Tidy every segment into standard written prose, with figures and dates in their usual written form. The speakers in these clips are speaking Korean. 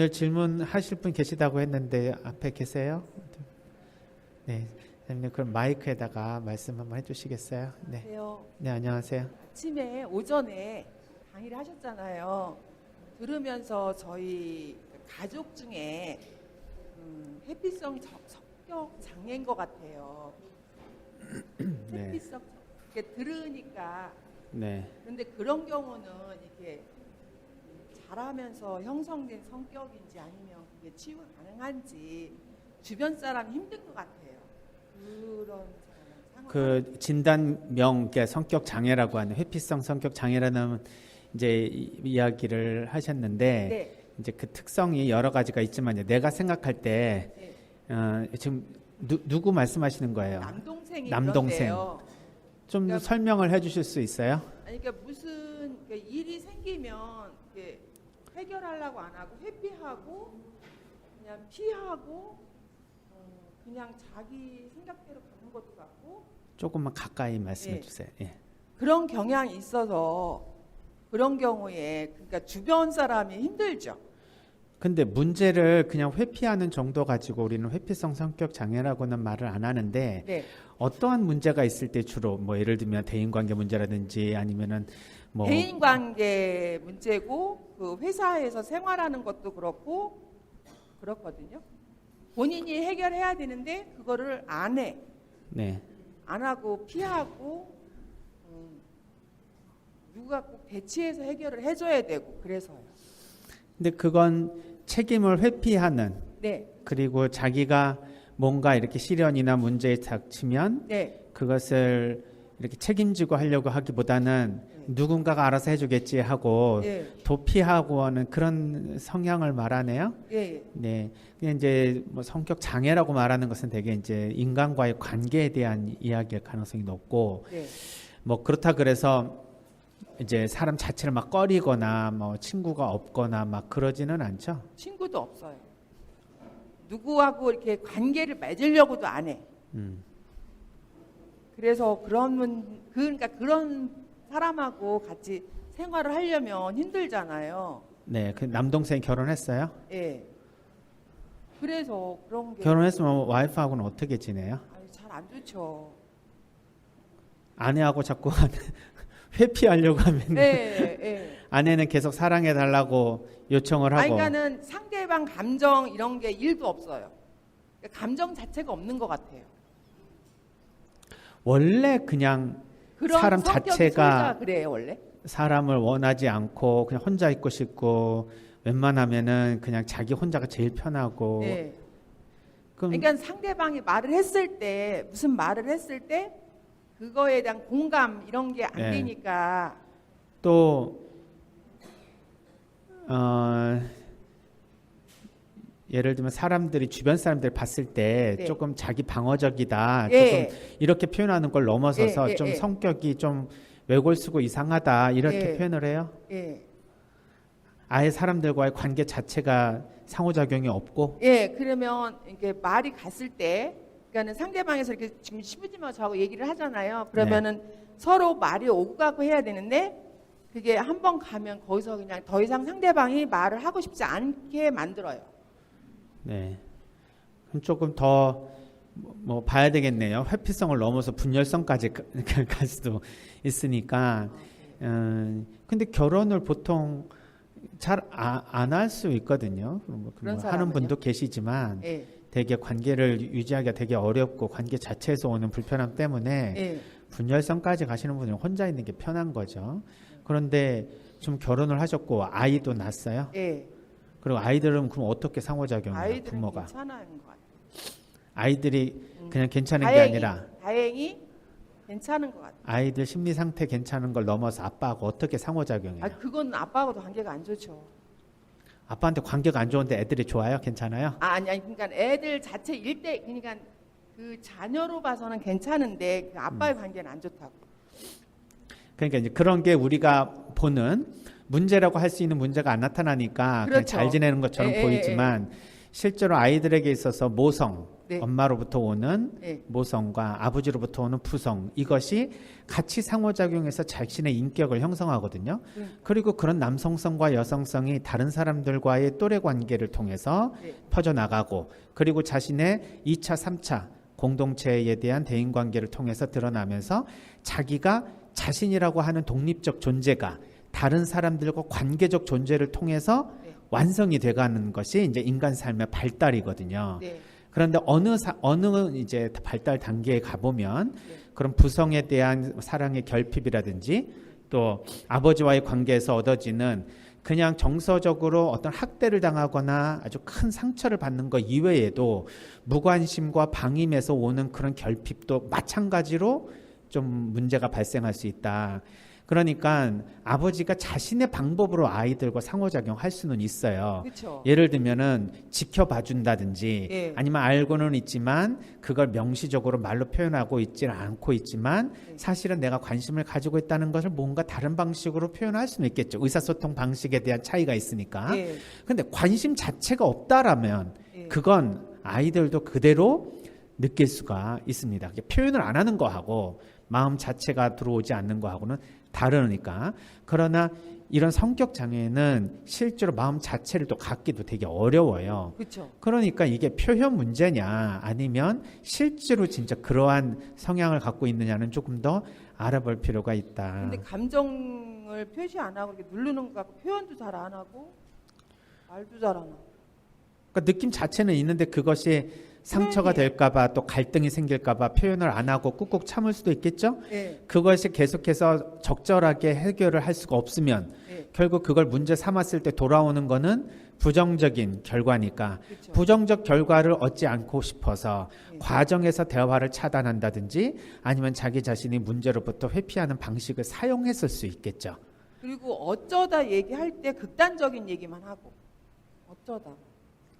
오늘 질문하실 분 계시다고 했는데 앞에 계세요? 네, 선생님 그럼 마이크에다가 말씀 한번 해주시겠어요? 네, 안녕하세요. 네 안녕하세요. 아침에 오전에 강의를 하셨잖아요. 들으면서 저희 가족 중에 회피성 성격 장애인 것 같아요. 네. 회피성 이렇게 들으니까. 네. 그런데 그런 경우는 이렇게 자라면서 형성된 성격인지 아니면 그게 치유가 가능한지 주변 사람이 힘든 것 같아요. 그런 상황. 그 진단명, 성격 장애라고 하는 회피성 성격 장애라는 이제 이야기를 하셨는데 네. 이제 그 특성이 여러 가지가 있지만요. 내가 생각할 때 네. 지금 누구 말씀하시는 거예요? 남동생이 남동생. 그런데요. 좀 그러니까 설명을 해주실 수 있어요? 아니 그러니까 무슨 일이 생기면 이렇게 해결하려고 안 하고 회피하고 그냥 피하고 그냥 자기 생각대로 가는 것도 같고 조금만 가까이 말씀해 예. 주세요. 예. 그런 경향이 있어서 그런 경우에 그러니까 주변 사람이 힘들죠. 근데 문제를 그냥 회피하는 정도 가지고 우리는 회피성 성격 장애라고는 말을 안 하는데 네. 어떠한 문제가 있을 때 주로 뭐 예를 들면 대인관계 문제라든지 아니면은 뭐 대인관계 문제고 그 회사에서 생활하는 것도 그렇고 그렇거든요. 본인이 해결해야 되는데 그거를 안 해. 네. 안 하고 피하고 누가 꼭 대치해서 해결을 해줘야 되고 그래서요. 근데 그건 책임을 회피하는 네, 그리고 자기가 뭔가 이렇게 시련이나 문제에 닥치면 네, 그것을 이렇게 책임지고 하려고 하기보다는 누군가가 알아서 해주겠지 하고 네, 도피하고 하는 그런 성향을 말하네요. 네, 네, 그냥 이제 뭐 성격 장애라고 말하는 것은 되게 이제 인간과의 관계에 대한 이야기일 가능성이 높고, 네, 뭐 그렇다 그래서 이제 사람 자체를 막 꺼리거나 뭐 친구가 없거나 막 그러지는 않죠. 친구도 없어요. 누구하고 이렇게 관계를 맺으려고도 안 해. 그래서 그러니까 그런 사람하고 같이 생활을 하려면 힘들잖아요. 네, 그 남동생이 결혼했어요? 예. 그래서 그런 게 결혼했으면 와이프하고는 어떻게 지내요? 잘 안 좋죠. 아내하고 자꾸 회피하려고 하면 예, 예. 아내는 계속 사랑해 달라고 요청을 하고. 그러니까는 상대방 감정 이런 게 1도 없어요. 그러니까 감정 자체가 없는 것 같아요. 원래 그냥 그런 사람 성격이 자체가 소유가 그래요 원래. 사람을 원하지 않고 그냥 혼자 있고 싶고 웬만하면은 그냥 자기 혼자가 제일 편하고. 네. 그럼 그러니까 상대방이 말을 했을 때 무슨 말을 했을 때 그거에 대한 공감 이런 게 안 네. 되니까 또 예를 들면 사람들이 주변 사람들 봤을 때 네. 조금 자기 방어적이다, 예. 조금 이렇게 표현하는 걸 넘어서서 예, 좀 예. 성격이 좀 외골수고 이상하다 이렇게 예. 표현을 해요. 예. 아예 사람들과의 관계 자체가 상호작용이 없고. 예. 그러면 이게 말이 갔을 때 그러니까는 상대방에서 이렇게 지금 시부지마 저하고 얘기를 하잖아요. 그러면은 서로 말이 오고 가고 해야 되는데 그게 한 번 가면 거기서 그냥 더 이상 상대방이 말을 하고 싶지 않게 만들어요. 네. 그럼 조금 더 뭐 봐야 되겠네요. 회피성을 넘어서 분열성까지 갈 수도 있으니까. 근데 결혼을 보통 잘 안 할 수 있거든요. 그런 하는 사람은요? 분도 계시지만 예. 되게 관계를 유지하기가 되게 어렵고 관계 자체에서 오는 불편함 때문에 예. 분열성까지 가시는 분은 혼자 있는 게 편한 거죠. 그런데 좀 결혼을 하셨고 아이도 낳았어요. 예. 그리고 아이들은 그럼 어떻게 상호작용해요? 아이들은 부모가. 괜찮은 것 같아요. 아이들이 그냥 괜찮은 게 다행히, 아니라 다행히 괜찮은 것 같아요. 아이들 심리 상태 괜찮은 걸 넘어서 아빠하고 어떻게 상호작용해요? 그건 아빠하고도 관계가 안 좋죠. 아빠한테 관계가 안 좋은데 애들이 좋아요? 괜찮아요? 아니, 그러니까 애들 자체 일대, 그러니까 그 자녀로 봐서는 괜찮은데 그 아빠의 관계는 안 좋다고. 그러니까 이제 그런 게 우리가 보는 문제라고 할 수 있는 문제가 안 나타나니까 그냥 그렇죠. 잘 지내는 것처럼 예, 예, 보이지만 실제로 아이들에게 있어서 모성, 네. 엄마로부터 오는 네. 모성과 아버지로부터 오는 부성, 이것이 같이 상호작용해서 자신의 인격을 형성하거든요. 그리고 그런 남성성과 여성성이 다른 사람들과의 또래 관계를 통해서 네. 퍼져나가고, 그리고 자신의 2차, 3차 공동체에 대한 대인관계를 통해서 드러나면서 자기가 자신이라고 하는 독립적 존재가 다른 사람들과 관계적 존재를 통해서 네. 완성이 돼가는 것이 이제 인간 삶의 발달이거든요. 네. 그런데 어느 이제 발달 단계에 가보면 네. 그런 부성에 대한 사랑의 결핍이라든지 또 아버지와의 관계에서 얻어지는 그냥 정서적으로 어떤 학대를 당하거나 아주 큰 상처를 받는 것 이외에도 무관심과 방임에서 오는 그런 결핍도 마찬가지로 좀 문제가 발생할 수 있다. 그러니까 아버지가 자신의 방법으로 아이들과 상호작용할 수는 있어요. 그렇죠. 예를 들면은 지켜봐 준다든지 예. 아니면 알고는 있지만 그걸 명시적으로 말로 표현하고 있지는 않고 있지만 사실은 내가 관심을 가지고 있다는 것을 뭔가 다른 방식으로 표현할 수는 있겠죠. 의사소통 방식에 대한 차이가 있으니까. 예. 근데 관심 자체가 없다라면 예. 그건 아이들도 그대로 느낄 수가 있습니다. 표현을 안 하는 거하고 마음 자체가 들어오지 않는 거하고는 다르니까. 그러나 이런 성격 장애는 실제로 마음 자체를 또 갖기도 되게 어려워요. 그렇죠. 그러니까 이게 표현 문제냐 아니면 실제로 진짜 그러한 성향을 갖고 있느냐는 조금 더 알아볼 필요가 있다. 근데 감정을 표시 안 하고 이렇게 누르는 거 같고 표현도 잘 안 하고 말도 잘 안 하고. 그러니까 느낌 자체는 있는데 그것이 상처가 될까봐 또 갈등이 생길까봐 표현을 안 하고 꾹꾹 참을 수도 있겠죠. 예. 그것이 계속해서 적절하게 해결을 할 수가 없으면 예. 결국 그걸 문제 삼았을 때 돌아오는 거는 부정적인 결과니까 그렇죠. 부정적 결과를 얻지 않고 싶어서 예. 과정에서 대화를 차단한다든지 아니면 자기 자신이 문제로부터 회피하는 방식을 사용했을 수 있겠죠. 그리고 어쩌다 얘기할 때 극단적인 얘기만 하고 어쩌다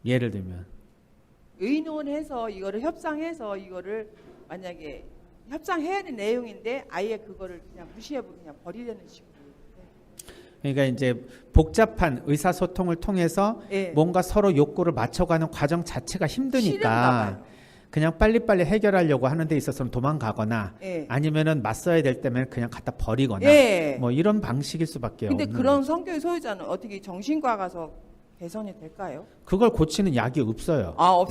예를 들면 의논해서 이거를 협상해서 이거를 만약에 협상해야 하는 내용인데 아예 그거를 그냥 무시해버리고 그냥 버리려는 식으로. 그러니까 이제 복잡한 의사소통을 통해서 예. 뭔가 서로 욕구를 맞춰가는 과정 자체가 싫은가 힘드니까 봐요. 그냥 빨리빨리 해결하려고 하는 데 있어서는 도망가거나 예. 아니면은 맞서야 될 때면 그냥 갖다 버리거나 예. 뭐 이런 방식일 수밖에 근데 없는 그런 성격의 소유자는 어떻게 정신과 가서 개선이 될까요? 그걸 고치는 약이 없어요. 아, 없.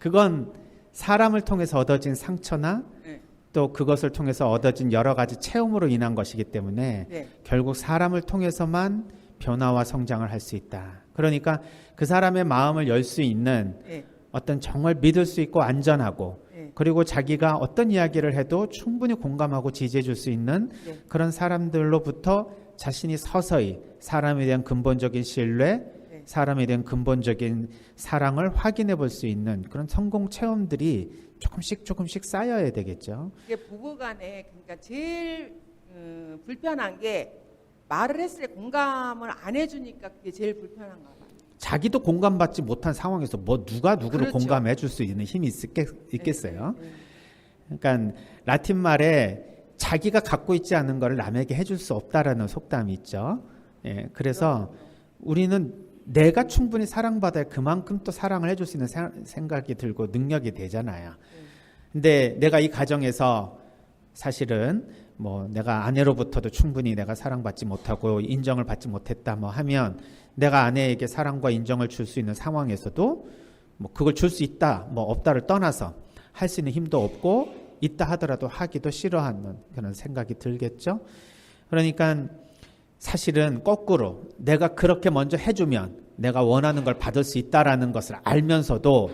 그건 사람을 통해서 얻어진 상처나 네. 또 그것을 통해서 얻어진 여러 가지 체험으로 인한 것이기 때문에 네. 결국 사람을 통해서만 변화와 성장을 할 수 있다. 그러니까 그 사람의 마음을 열 수 있는 네. 어떤 정말 믿을 수 있고 안전하고 네. 그리고 자기가 어떤 이야기를 해도 충분히 공감하고 지지해 줄 수 있는 네. 그런 사람들로부터 자신이 서서히 사람에 대한 근본적인 신뢰, 네. 사람에 대한 근본적인 사랑을 확인해 볼 수 있는 그런 성공 체험들이 조금씩 쌓여야 되겠죠. 이게 부부간에 그러니까 제일 불편한 게 말을 했을 때 공감을 안 해주니까 그게 제일 불편한가 봐요. 자기도 공감받지 못한 상황에서 뭐 누가 누구를 그렇죠. 공감해 줄 수 있는 힘이 있겠어요. 네. 그러니까 라틴 말에 자기가 갖고 있지 않은 것을 남에게 해줄 수 없다라는 속담이 있죠. 예, 그래서 우리는 내가 충분히 사랑받아야 그만큼 또 사랑을 해줄 수 있는 생각이 들고 능력이 되잖아요. 근데 내가 이 가정에서 사실은 뭐 내가 아내로부터도 충분히 내가 사랑받지 못하고 인정을 받지 못했다 뭐 하면 내가 아내에게 사랑과 인정을 줄 수 있는 상황에서도 뭐 그걸 줄 수 있다 뭐 없다를 떠나서 할 수 있는 힘도 없고 있다 하더라도 하기도 싫어하는 그런 생각이 들겠죠. 그러니까 사실은 거꾸로 내가 그렇게 먼저 해주면 내가 원하는 걸 받을 수 있다라는 것을 알면서도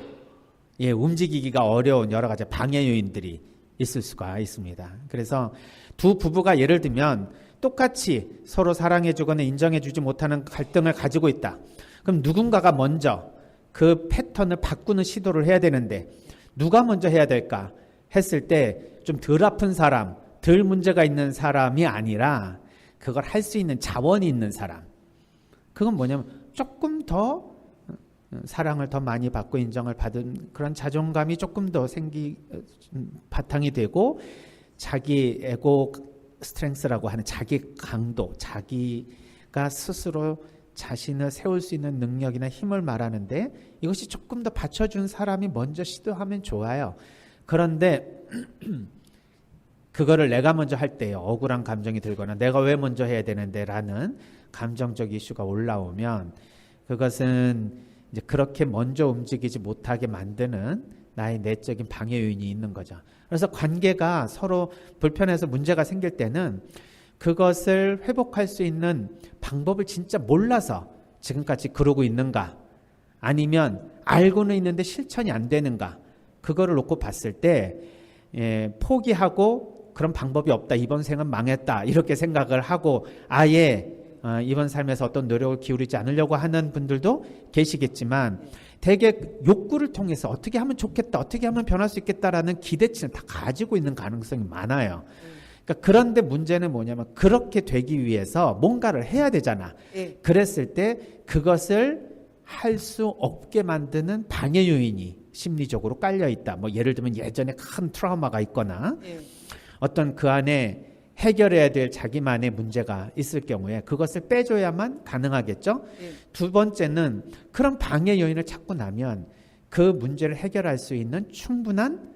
움직이기가 어려운 여러 가지 방해 요인들이 있을 수가 있습니다. 그래서 두 부부가 예를 들면 똑같이 서로 사랑해주거나 인정해주지 못하는 갈등을 가지고 있다. 그럼 누군가가 먼저 그 패턴을 바꾸는 시도를 해야 되는데 누가 먼저 해야 될까 했을 때 좀 덜 아픈 사람, 덜 문제가 있는 사람이 아니라 그걸 할 수 있는 자원이 있는 사람. 그건 뭐냐면 조금 더 사랑을 더 많이 받고 인정을 받은 그런 자존감이 조금 더 바탕이 되고 자기 에고 스트렝스라고 하는 자기 강도, 자기가 스스로 자신을 세울 수 있는 능력이나 힘을 말하는데 이것이 조금 더 받쳐준 사람이 먼저 시도하면 좋아요. 그런데 그거를 내가 먼저 할 때요, 억울한 감정이 들거나 내가 왜 먼저 해야 되는데 라는 감정적 이슈가 올라오면 그것은 이제 그렇게 먼저 움직이지 못하게 만드는 나의 내적인 방해 요인이 있는 거죠. 그래서 관계가 서로 불편해서 문제가 생길 때는 그것을 회복할 수 있는 방법을 진짜 몰라서 지금까지 그러고 있는가, 아니면 알고는 있는데 실천이 안 되는가, 그거를 놓고 봤을 때 포기하고 그런 방법이 없다, 이번 생은 망했다 이렇게 생각을 하고 아예 이번 삶에서 어떤 노력을 기울이지 않으려고 하는 분들도 계시겠지만, 대개 욕구를 통해서 어떻게 하면 좋겠다, 어떻게 하면 변할 수 있겠다라는 기대치는 다 가지고 있는 가능성이 많아요. 그러니까 그런데 문제는 뭐냐면 그렇게 되기 위해서 뭔가를 해야 되잖아. 그랬을 때 그것을 할 수 없게 만드는 방해 요인이 심리적으로 깔려 있다. 뭐 예를 들면 예전에 큰 트라우마가 있거나 어떤 그 안에 해결해야 될 자기만의 문제가 있을 경우에 그것을 빼줘야만 가능하겠죠. 두 번째는 그런 방해 요인을 찾고 나면 그 문제를 해결할 수 있는 충분한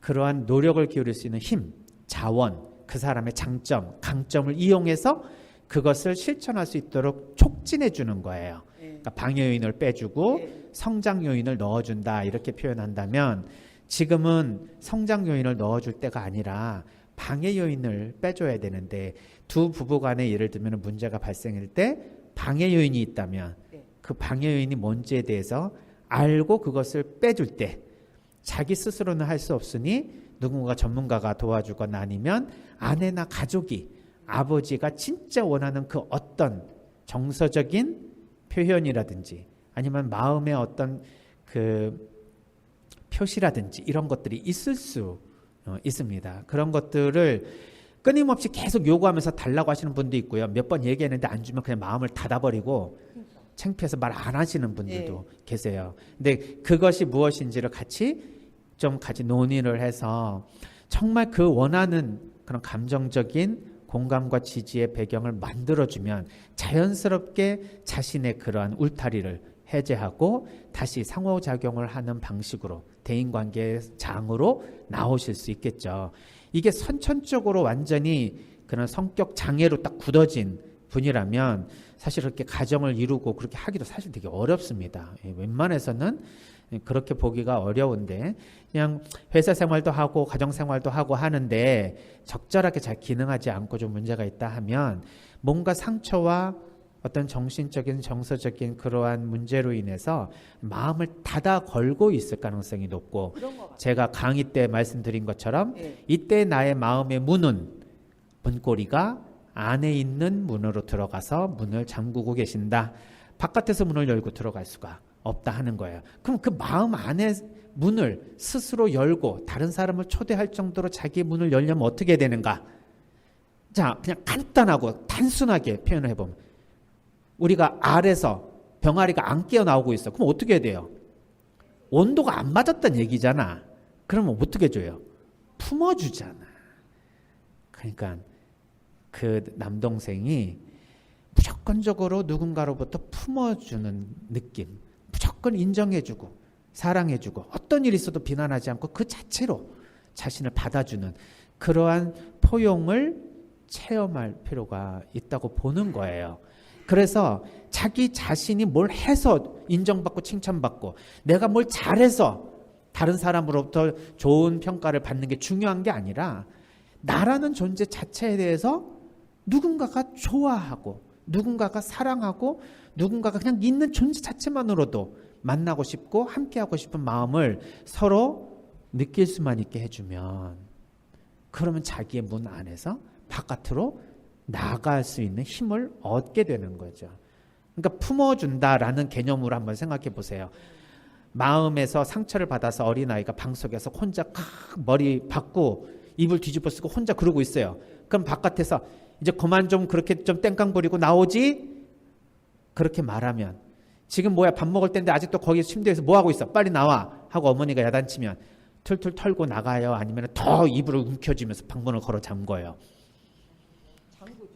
그러한 노력을 기울일 수 있는 힘, 자원, 그 사람의 장점, 강점을 이용해서 그것을 실천할 수 있도록 촉진해 주는 거예요. 그러니까 방해 요인을 빼주고 성장 요인을 넣어준다, 이렇게 표현한다면 지금은 성장 요인을 넣어줄 때가 아니라 방해 요인을 빼줘야 되는데, 두 부부 간에 예를 들면 문제가 발생할 때 방해 요인이 있다면 그 방해 요인이 뭔지에 대해서 알고 그것을 빼줄 때 자기 스스로는 할 수 없으니 누군가 전문가가 도와주거나 아니면 아내나 가족이, 아버지가 진짜 원하는 그 어떤 정서적인 표현이라든지 아니면 마음의 어떤 그 표시라든지 이런 것들이 있을 수 있습니다. 그런 것들을 끊임없이 계속 요구하면서 달라고 하시는 분도 있고요. 몇 번 얘기했는데 안 주면 그냥 마음을 닫아버리고 창피해서 말 안 하시는 분들도 계세요. 근데 그것이 무엇인지를 같이 논의를 해서 정말 그 원하는 그런 감정적인 공감과 지지의 배경을 만들어주면 자연스럽게 자신의 그러한 울타리를 해제하고 다시 상호작용을 하는 방식으로 대인관계의 장으로 나오실 수 있겠죠. 이게 선천적으로 완전히 그런 성격 장애로 딱 굳어진 분이라면 사실 그렇게 가정을 이루고 그렇게 하기도 사실 되게 어렵습니다. 웬만해서는 그렇게 보기가 어려운데 그냥 회사 생활도 하고 가정 생활도 하고 하는데 적절하게 잘 기능하지 않고 좀 문제가 있다 하면 뭔가 상처와 어떤 정신적인 정서적인 그러한 문제로 인해서 마음을 닫아 걸고 있을 가능성이 높고, 제가 강의 때 말씀드린 것처럼 이때 나의 마음의 문고리가 안에 있는 문으로 들어가서 문을 잠그고 계신다. 바깥에서 문을 열고 들어갈 수가 없다 하는 거예요. 그럼 그 마음 안에 문을 스스로 열고 다른 사람을 초대할 정도로 자기의 문을 열려면 어떻게 되는가? 자, 그냥 간단하고 단순하게 표현을 해보면, 우리가 알에서 병아리가 안 깨어나오고 있어. 그럼 어떻게 해야 돼요? 온도가 안 맞았다는 얘기잖아. 그러면 어떻게 줘요? 품어주잖아. 그러니까 그 남동생이 무조건적으로 누군가로부터 품어주는 느낌, 무조건 인정해주고 사랑해주고 어떤 일이 있어도 비난하지 않고 그 자체로 자신을 받아주는 그러한 포용을 체험할 필요가 있다고 보는 거예요. 그래서 자기 자신이 뭘 해서 인정받고 칭찬받고 내가 뭘 잘해서 다른 사람으로부터 좋은 평가를 받는 게 중요한 게 아니라, 나라는 존재 자체에 대해서 누군가가 좋아하고 누군가가 사랑하고 누군가가 그냥 있는 존재 자체만으로도 만나고 싶고 함께하고 싶은 마음을 서로 느낄 수만 있게 해주면, 그러면 자기의 문 안에서 바깥으로 나갈 수 있는 힘을 얻게 되는 거죠. 그러니까 품어준다라는 개념으로 한번 생각해 보세요. 마음에서 상처를 받아서 어린아이가 방석에서 혼자 머리 박고 입을 뒤집어 쓰고 혼자 그러고 있어요. 그럼 바깥에서 이제 그만 좀 그렇게 좀 땡깡 부리고 나오지? 그렇게 말하면, 지금 뭐야 밥 먹을 때인데 아직도 거기 침대에서 뭐 하고 있어? 빨리 나와 하고 어머니가 야단치면 툴툴 털고 나가요? 아니면 더 입을 움켜쥐면서 방문을 걸어 잠궈요?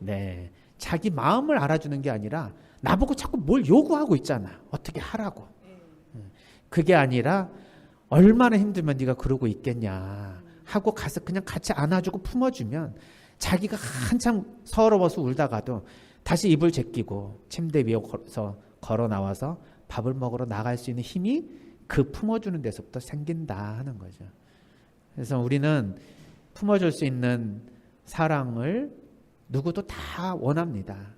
네, 자기 마음을 알아주는 게 아니라 나보고 자꾸 뭘 요구하고 있잖아. 어떻게 하라고. 그게 아니라 얼마나 힘들면 네가 그러고 있겠냐 하고 가서 그냥 같이 안아주고 품어주면 자기가 한참 서러워서 울다가도 다시 이불 제끼고 침대 위에 걸어 나와서 밥을 먹으러 나갈 수 있는 힘이 그 품어주는 데서부터 생긴다 하는 거죠. 그래서 우리는 품어줄 수 있는 사랑을 누구도 다 원합니다.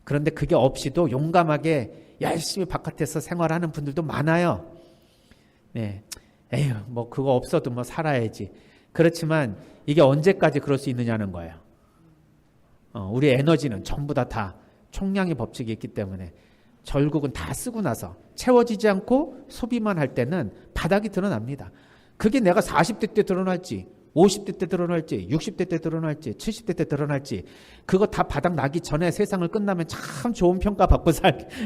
그런데 그게 없이도 용감하게 열심히 바깥에서 생활하는 분들도 많아요. 네, 에휴, 뭐 그거 없어도 뭐 살아야지. 그렇지만 이게 언제까지 그럴 수 있느냐는 거예요. 우리 에너지는 전부 다 총량의 법칙이 있기 때문에 결국은 다 쓰고 나서 채워지지 않고 소비만 할 때는 바닥이 드러납니다. 그게 내가 40대 때 드러날지 50대 때 드러날지 60대 때 드러날지 70대 때 드러날지 그거 다 바닥 나기 전에 세상을 끝나면 참 좋은 평가 받고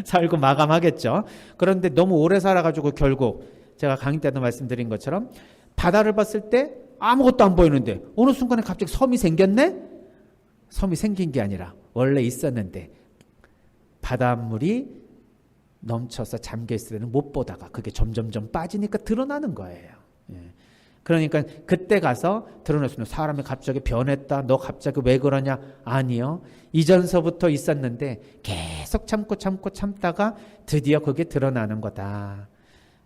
살고 마감하겠죠. 그런데 너무 오래 살아가지고 결국 제가 강의 때도 말씀드린 것처럼 바다를 봤을 때 아무것도 안 보이는데 어느 순간에 갑자기 섬이 생겼네? 섬이 생긴 게 아니라 원래 있었는데 바닷물이 넘쳐서 잠겨있을 때는 못 보다가 그게 점점점 빠지니까 드러나는 거예요. 그러니까 그때 가서 드러낼 수 있는 사람이 갑자기 변했다. 너 갑자기 왜 그러냐? 아니요. 이전서부터 있었는데 계속 참다가 드디어 그게 드러나는 거다.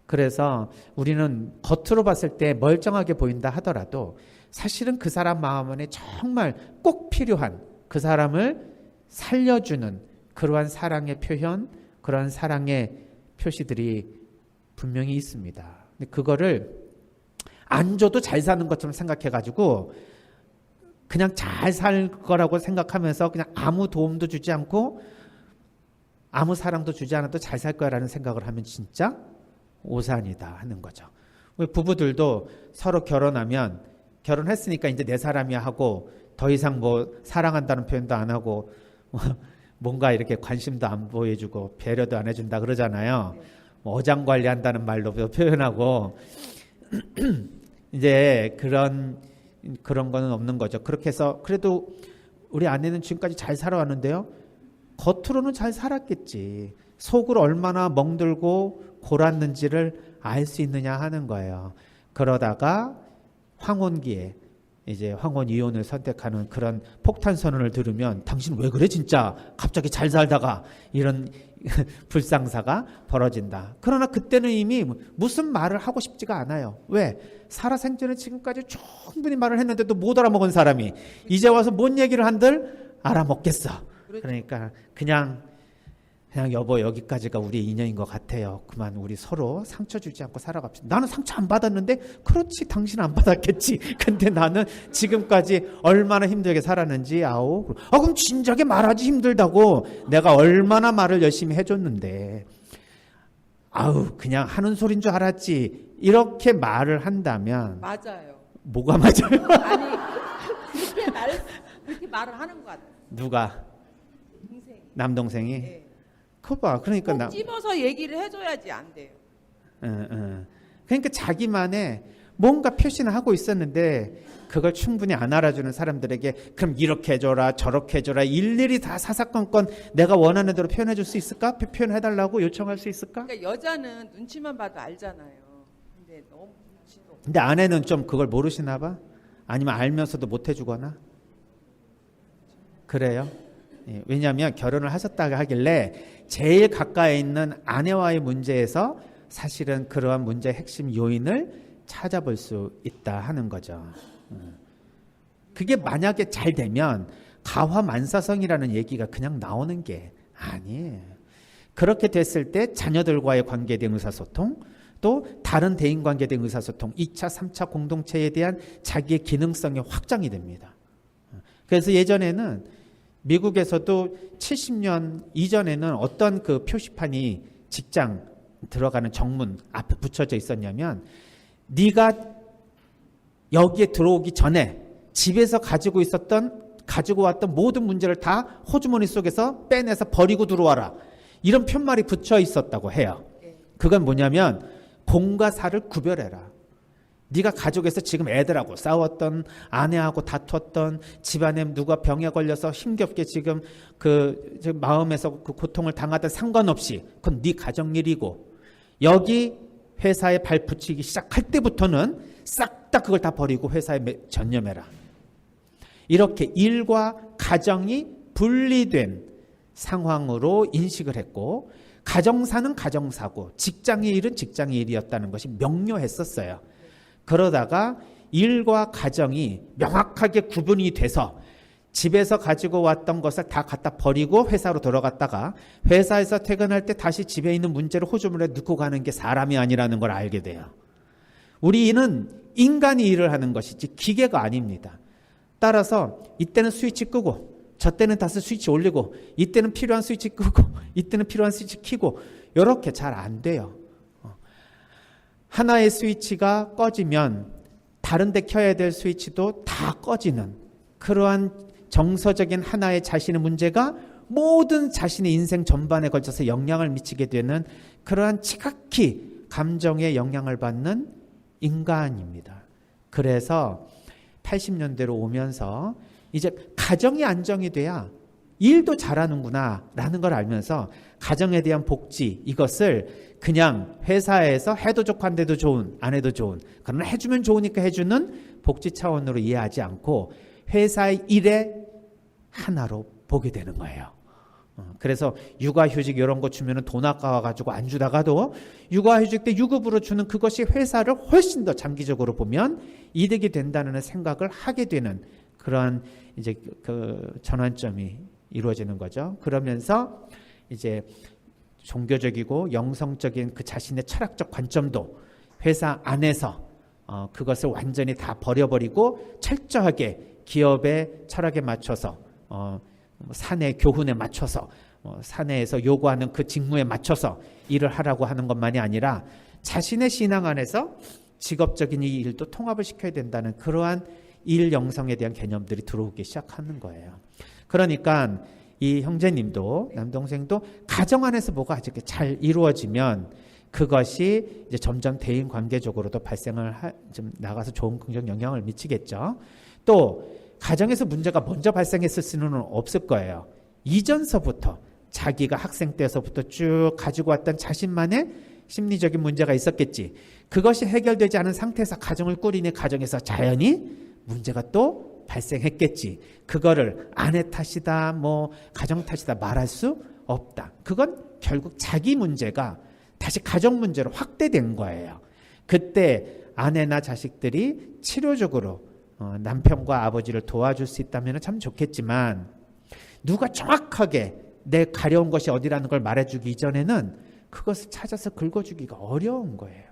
그래서 우리는 겉으로 봤을 때 멀쩡하게 보인다 하더라도 사실은 그 사람 마음 안에 정말 꼭 필요한 그 사람을 살려주는 그러한 사랑의 표현, 그러한 사랑의 표시들이 분명히 있습니다. 근데 그거를 안 줘도 잘 사는 것처럼 생각해가지고 그냥 잘 살 거라고 생각하면서 그냥 아무 도움도 주지 않고 아무 사랑도 주지 않아도 잘 살 거라는 생각을 하면 진짜 오산이다 하는 거죠. 우리 부부들도 서로 결혼하면 결혼했으니까 이제 내 사람이야 하고 더 이상 뭐 사랑한다는 표현도 안 하고 뭔가 이렇게 관심도 안 보여주고 배려도 안 해준다 그러잖아요. 뭐 어장관리한다는 말로 표현하고 이제 그런 거는 없는 거죠. 그렇게 해서 그래도 우리 아내는 지금까지 잘 살아왔는데요. 겉으로는 잘 살았겠지. 속으로 얼마나 멍들고 골았는지를 알 수 있느냐 하는 거예요. 그러다가 황혼기에 이제 황혼 이혼을 선택하는 그런 폭탄 선언을 들으면 당신 왜 그래 진짜 갑자기 잘 살다가 이런 불상사가 벌어진다. 그러나 그때는 이미 무슨 말을 하고 싶지가 않아요. 왜? 살아생전에 지금까지 충분히 말을 했는데도 못 알아먹은 사람이 이제 와서 뭔 얘기를 한들 알아먹겠어. 그러니까 그냥 여보 여기까지가 우리 인연인 것 같아요. 그만 우리 서로 상처 주지 않고 살아갑시다. 나는 상처 안 받았는데 그렇지 당신은 안 받았겠지. 근데 나는 지금까지 얼마나 힘들게 살았는지 그럼 진작에 말하지 힘들다고 내가 얼마나 말을 열심히 해줬는데 그냥 하는 소린 줄 알았지. 이렇게 말을 한다면 맞아요. 뭐가 맞아요? 아니 그렇게 말을 하는 것 같아요. 누가? 동생이. 남동생이? 네. 그거 봐. 그러니까 꼭 집어서 얘기를 해줘야지 안 돼요. 그러니까 자기만의 뭔가 표시는 하고 있었는데 그걸 충분히 안 알아주는 사람들에게 그럼 이렇게 해줘라 저렇게 해줘라 일일이 다 사사건건 내가 원하는 대로 표현해 줄 수 있을까? 표현해달라고 요청할 수 있을까? 그러니까 여자는 눈치만 봐도 알잖아요. 근데 너무 눈치도. 근데 아내는 좀 그걸 모르시나 봐? 아니면 알면서도 못 해주거나? 그래요? 예, 왜냐하면 결혼을 하셨다고 하길래 제일 가까이 있는 아내와의 문제에서 사실은 그러한 문제의 핵심 요인을 찾아볼 수 있다 하는 거죠. 그게 만약에 잘 되면 가화만사성이라는 얘기가 그냥 나오는 게 아니에요. 그렇게 됐을 때 자녀들과의 관계에 대한 의사소통, 또 다른 대인관계에 대한 의사소통, 2차, 3차 공동체에 대한 자기의 기능성이 확장이 됩니다. 그래서 예전에는 미국에서도 70년 이전에는 어떤 그 표시판이 직장 들어가는 정문 앞에 붙여져 있었냐면 네가 여기에 들어오기 전에 집에서 가지고 왔던 모든 문제를 다 호주머니 속에서 빼내서 버리고 들어와라. 이런 편말이 붙여 있었다고 해요. 그건 뭐냐면 공과 사를 구별해라. 네가 가족에서 지금 애들하고 싸웠던, 아내하고 다퉜던, 집안에 누가 병에 걸려서 힘겹게 지금 그 마음에서 그 고통을 당하던 상관없이 그건 네 가정일이고, 여기 회사에 발 붙이기 시작할 때부터는 싹 다 그걸 다 버리고 회사에 전념해라. 이렇게 일과 가정이 분리된 상황으로 인식을 했고, 가정사는 가정사고 직장의 일은 직장의 일이었다는 것이 명료했었어요. 그러다가 일과 가정이 명확하게 구분이 돼서 집에서 가지고 왔던 것을 다 갖다 버리고 회사로 들어갔다가 회사에서 퇴근할 때 다시 집에 있는 문제를 호주머니에 넣고 가는 게 사람이 아니라는 걸 알게 돼요. 우리는 인간이 일을 하는 것이지 기계가 아닙니다. 따라서 이때는 스위치 끄고, 저 때는 다시 스위치 올리고, 이때는 필요한 스위치 끄고, 이때는 필요한 스위치 켜고, 이렇게 잘 안 돼요. 하나의 스위치가 꺼지면 다른 데 켜야 될 스위치도 다 꺼지는 그러한 정서적인 하나의 자신의 문제가 모든 자신의 인생 전반에 걸쳐서 영향을 미치게 되는 그러한 지극히 감정에 영향을 받는 인간입니다. 그래서 80년대로 오면서 이제 가정이 안정이 돼야 일도 잘하는구나 라는 걸 알면서 가정에 대한 복지, 이것을 그냥 회사에서 해도 좋고 안 해도 좋은, 안 해도 좋은, 그러나 해주면 좋으니까 해주는 복지 차원으로 이해하지 않고 회사의 일의 하나로 보게 되는 거예요. 그래서 육아휴직 이런 거 주면 돈 아까워가지고 안 주다가도 육아휴직 때 유급으로 주는 그것이 회사를 훨씬 더 장기적으로 보면 이득이 된다는 생각을 하게 되는 그러한 이제 그 전환점이 이루어지는 거죠. 그러면서 이제 종교적이고 영성적인 그 자신의 철학적 관점도 회사 안에서 그것을 완전히 다 버려버리고 철저하게 기업의 철학에 맞춰서 사내 교훈에 맞춰서 사내에서 요구하는 그 직무에 맞춰서 일을 하라고 하는 것만이 아니라 자신의 신앙 안에서 직업적인 이 일도 통합을 시켜야 된다는 그러한 일 영성에 대한 개념들이 들어오기 시작하는 거예요. 그러니까 이 형제님도 남동생도 가정 안에서 뭐가 아직 잘 이루어지면 그것이 이제 점점 대인 관계적으로도 발생을 좀 나가서 좋은 긍정 영향을 미치겠죠. 또 가정에서 문제가 먼저 발생했을 수는 없을 거예요. 이전서부터 자기가 학생 때서부터 쭉 가지고 왔던 자신만의 심리적인 문제가 있었겠지. 그것이 해결되지 않은 상태에서 가정을 꾸리니 가정에서 자연히 문제가 또 발생했겠지. 그거를 아내 탓이다, 뭐 가정 탓이다 말할 수 없다. 그건 결국 자기 문제가 다시 가정 문제로 확대된 거예요. 그때 아내나 자식들이 치료적으로 남편과 아버지를 도와줄 수 있다면 참 좋겠지만 누가 정확하게 내 가려운 것이 어디라는 걸 말해주기 이전에는 그것을 찾아서 긁어주기가 어려운 거예요.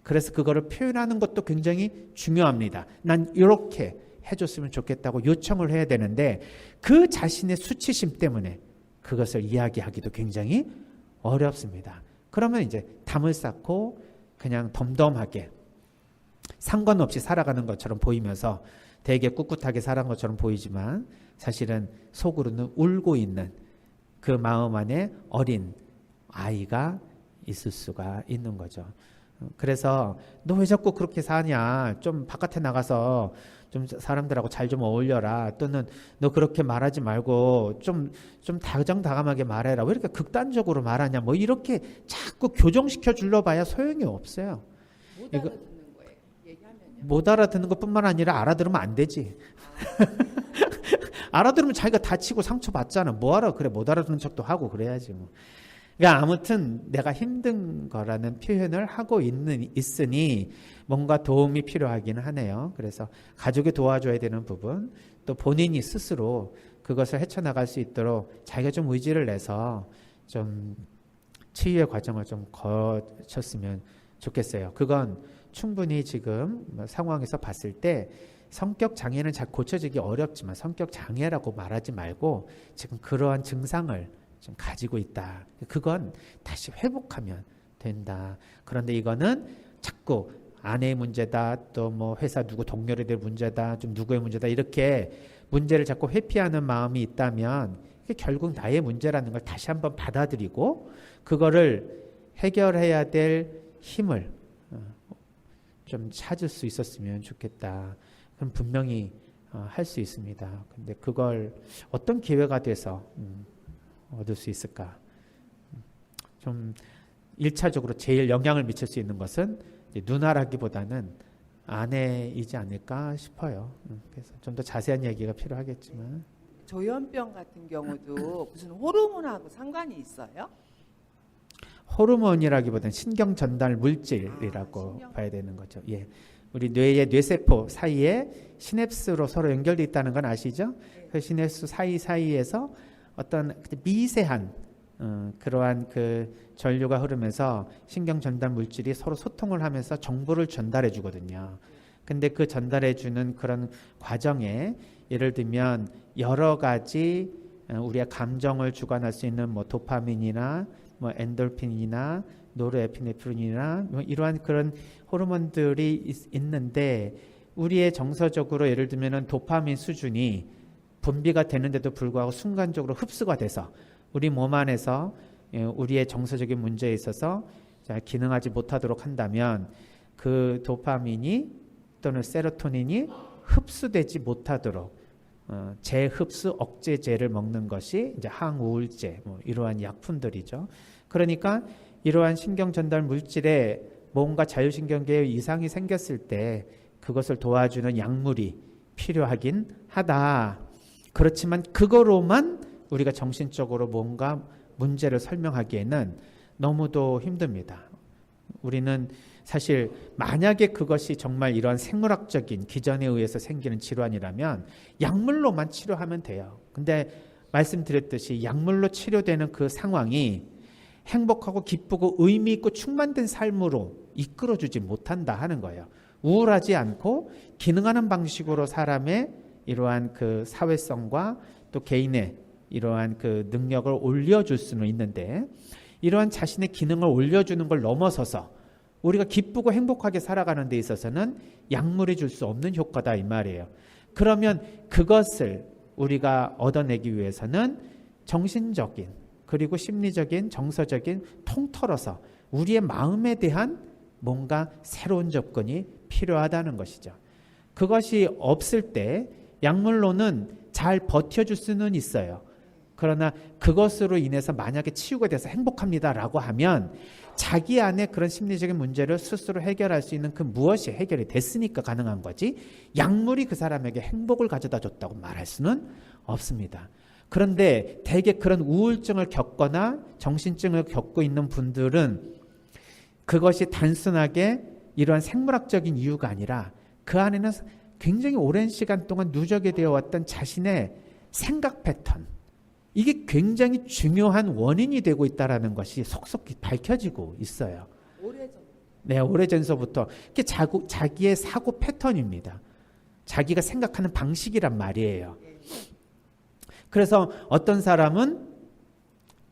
그래서 그거를 표현하는 것도 굉장히 중요합니다. 난 이렇게 해줬으면 좋겠다고 요청을 해야 되는데 그 자신의 수치심 때문에 그것을 이야기하기도 굉장히 어렵습니다. 그러면 이제 담을 쌓고 그냥 덤덤하게 상관없이 살아가는 것처럼 보이면서 되게 꿋꿋하게 살아간 것처럼 보이지만 사실은 속으로는 울고 있는 그 마음 안에 어린 아이가 있을 수가 있는 거죠. 그래서 너 왜 자꾸 그렇게 사냐? 좀 바깥에 나가서 좀 사람들하고 잘 좀 어울려라. 또는 너 그렇게 말하지 말고 좀 다정다감하게 말해라. 왜 이렇게 극단적으로 말하냐? 뭐 이렇게 자꾸 교정시켜 줄러 봐야 소용이 없어요. 못 알아듣는 거예요. 얘기하면요. 못 알아듣는 것뿐만 아니라 알아들으면 안 되지. 알아들으면 자기가 다치고 상처받잖아. 뭐하러 그래. 못 알아듣는 척도 하고 그래야지 뭐. 그러니까 아무튼 내가 힘든 거라는 표현을 하고 있으니 뭔가 도움이 필요하기는 하네요. 그래서 가족이 도와줘야 되는 부분, 또 본인이 스스로 그것을 헤쳐나갈 수 있도록 자기가 좀 의지를 내서 좀 치유의 과정을 좀 거쳤으면 좋겠어요. 그건 충분히 지금 상황에서 봤을 때 성격 장애는 잘 고쳐지기 어렵지만 성격 장애라고 말하지 말고 지금 그러한 증상을 좀 가지고 있다. 그건 다시 회복하면 된다. 그런데 이거는 자꾸 아내의 문제다, 또 뭐 회사 누구 동료들의 문제다, 좀 누구의 문제다 이렇게 문제를 자꾸 회피하는 마음이 있다면 이게 결국 나의 문제라는 걸 다시 한번 받아들이고 그거를 해결해야 될 힘을 좀 찾을 수 있었으면 좋겠다. 그럼 분명히 할 수 있습니다. 근데 그걸 어떤 기회가 돼서 얻을 수 있을까? 좀 1차적으로 제일 영향을 미칠 수 있는 것은 누나라기보다는 아내이지 않을까 싶어요. 그래서 좀 더 자세한 얘기가 필요하겠지만 조현병 같은 경우도 무슨 호르몬하고 상관이 있어요? 호르몬이라기보다는 신경 전달 물질이라고 신경. 봐야 되는 거죠. 예. 우리 뇌의 뇌세포 사이에 시냅스로 서로 연결돼 있다는 건 아시죠? 그 시냅스 사이에서 어떤 미세한 그러한 그 전류가 흐르면서 신경 전달 물질이 서로 소통을 하면서 정보를 전달해 주거든요. 근데 그 전달해 주는 그런 과정에 예를 들면 여러 가지 우리의 감정을 주관할 수 있는 뭐 도파민이나 뭐 엔돌핀이나 노르에피네프린이나 뭐 이러한 그런 호르몬들이 있는데 우리의 정서적으로 예를 들면은 도파민 수준이 분비가 되는데도 불구하고 순간적으로 흡수가 돼서 우리 몸 안에서 우리의 정서적인 문제에 있어서 기능하지 못하도록 한다면 그 도파민이 또는 세로토닌이 흡수되지 못하도록 재흡수 억제제를 먹는 것이 이제 항우울제 뭐 이러한 약품들이죠. 그러니까 이러한 신경 전달 물질에 뭔가 자율신경계에 이상이 생겼을 때 그것을 도와주는 약물이 필요하긴 하다. 그렇지만 그거로만 우리가 정신적으로 뭔가 문제를 설명하기에는 너무도 힘듭니다. 우리는 사실 만약에 그것이 정말 이러한 생물학적인 기전에 의해서 생기는 질환이라면 약물로만 치료하면 돼요. 근데 말씀드렸듯이 약물로 치료되는 그 상황이 행복하고 기쁘고 의미 있고 충만된 삶으로 이끌어주지 못한다 하는 거예요. 우울하지 않고 기능하는 방식으로 사람의 이러한 그 사회성과 또 개인의 이러한 그 능력을 올려줄 수는 있는데 이러한 자신의 기능을 올려주는 걸 넘어서서 우리가 기쁘고 행복하게 살아가는 데 있어서는 약물이 줄 수 없는 효과다 이 말이에요. 그러면 그것을 우리가 얻어내기 위해서는 정신적인 그리고 심리적인 정서적인 통틀어서 우리의 마음에 대한 뭔가 새로운 접근이 필요하다는 것이죠. 그것이 없을 때 약물로는 잘 버텨줄 수는 있어요. 그러나 그것으로 인해서 만약에 치유가 돼서 행복합니다라고 하면 자기 안에 그런 심리적인 문제를 스스로 해결할 수 있는 그 무엇이 해결이 됐으니까 가능한 거지 약물이 그 사람에게 행복을 가져다 줬다고 말할 수는 없습니다. 그런데 대개 그런 우울증을 겪거나 정신증을 겪고 있는 분들은 그것이 단순하게 이러한 생물학적인 이유가 아니라 그 안에는 굉장히 오랜 시간 동안 누적이 되어 왔던 자신의 생각 패턴 이게 굉장히 중요한 원인이 되고 있다는 것이 속속히 밝혀지고 있어요. 오래전. 네, 오래전서부터 이게 자기의 사고 패턴입니다. 자기가 생각하는 방식이란 말이에요. 그래서 어떤 사람은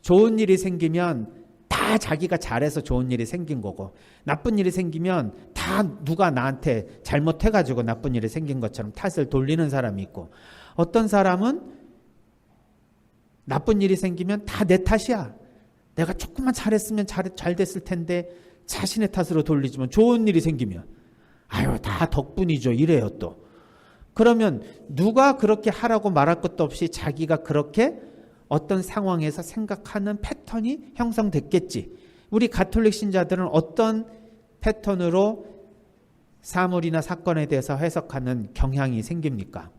좋은 일이 생기면 다 자기가 잘해서 좋은 일이 생긴 거고 나쁜 일이 생기면 다 누가 나한테 잘못해가지고 나쁜 일이 생긴 것처럼 탓을 돌리는 사람이 있고 어떤 사람은 나쁜 일이 생기면 다 내 탓이야. 내가 조금만 잘했으면 잘 됐을 텐데 자신의 탓으로 돌리지만 좋은 일이 생기면 아유 다 덕분이죠 이래요 또. 그러면 누가 그렇게 하라고 말할 것도 없이 자기가 그렇게 어떤 상황에서 생각하는 패턴이 형성됐겠지. 우리 가톨릭 신자들은 어떤 패턴으로 사물이나 사건에 대해서 해석하는 경향이 생깁니까?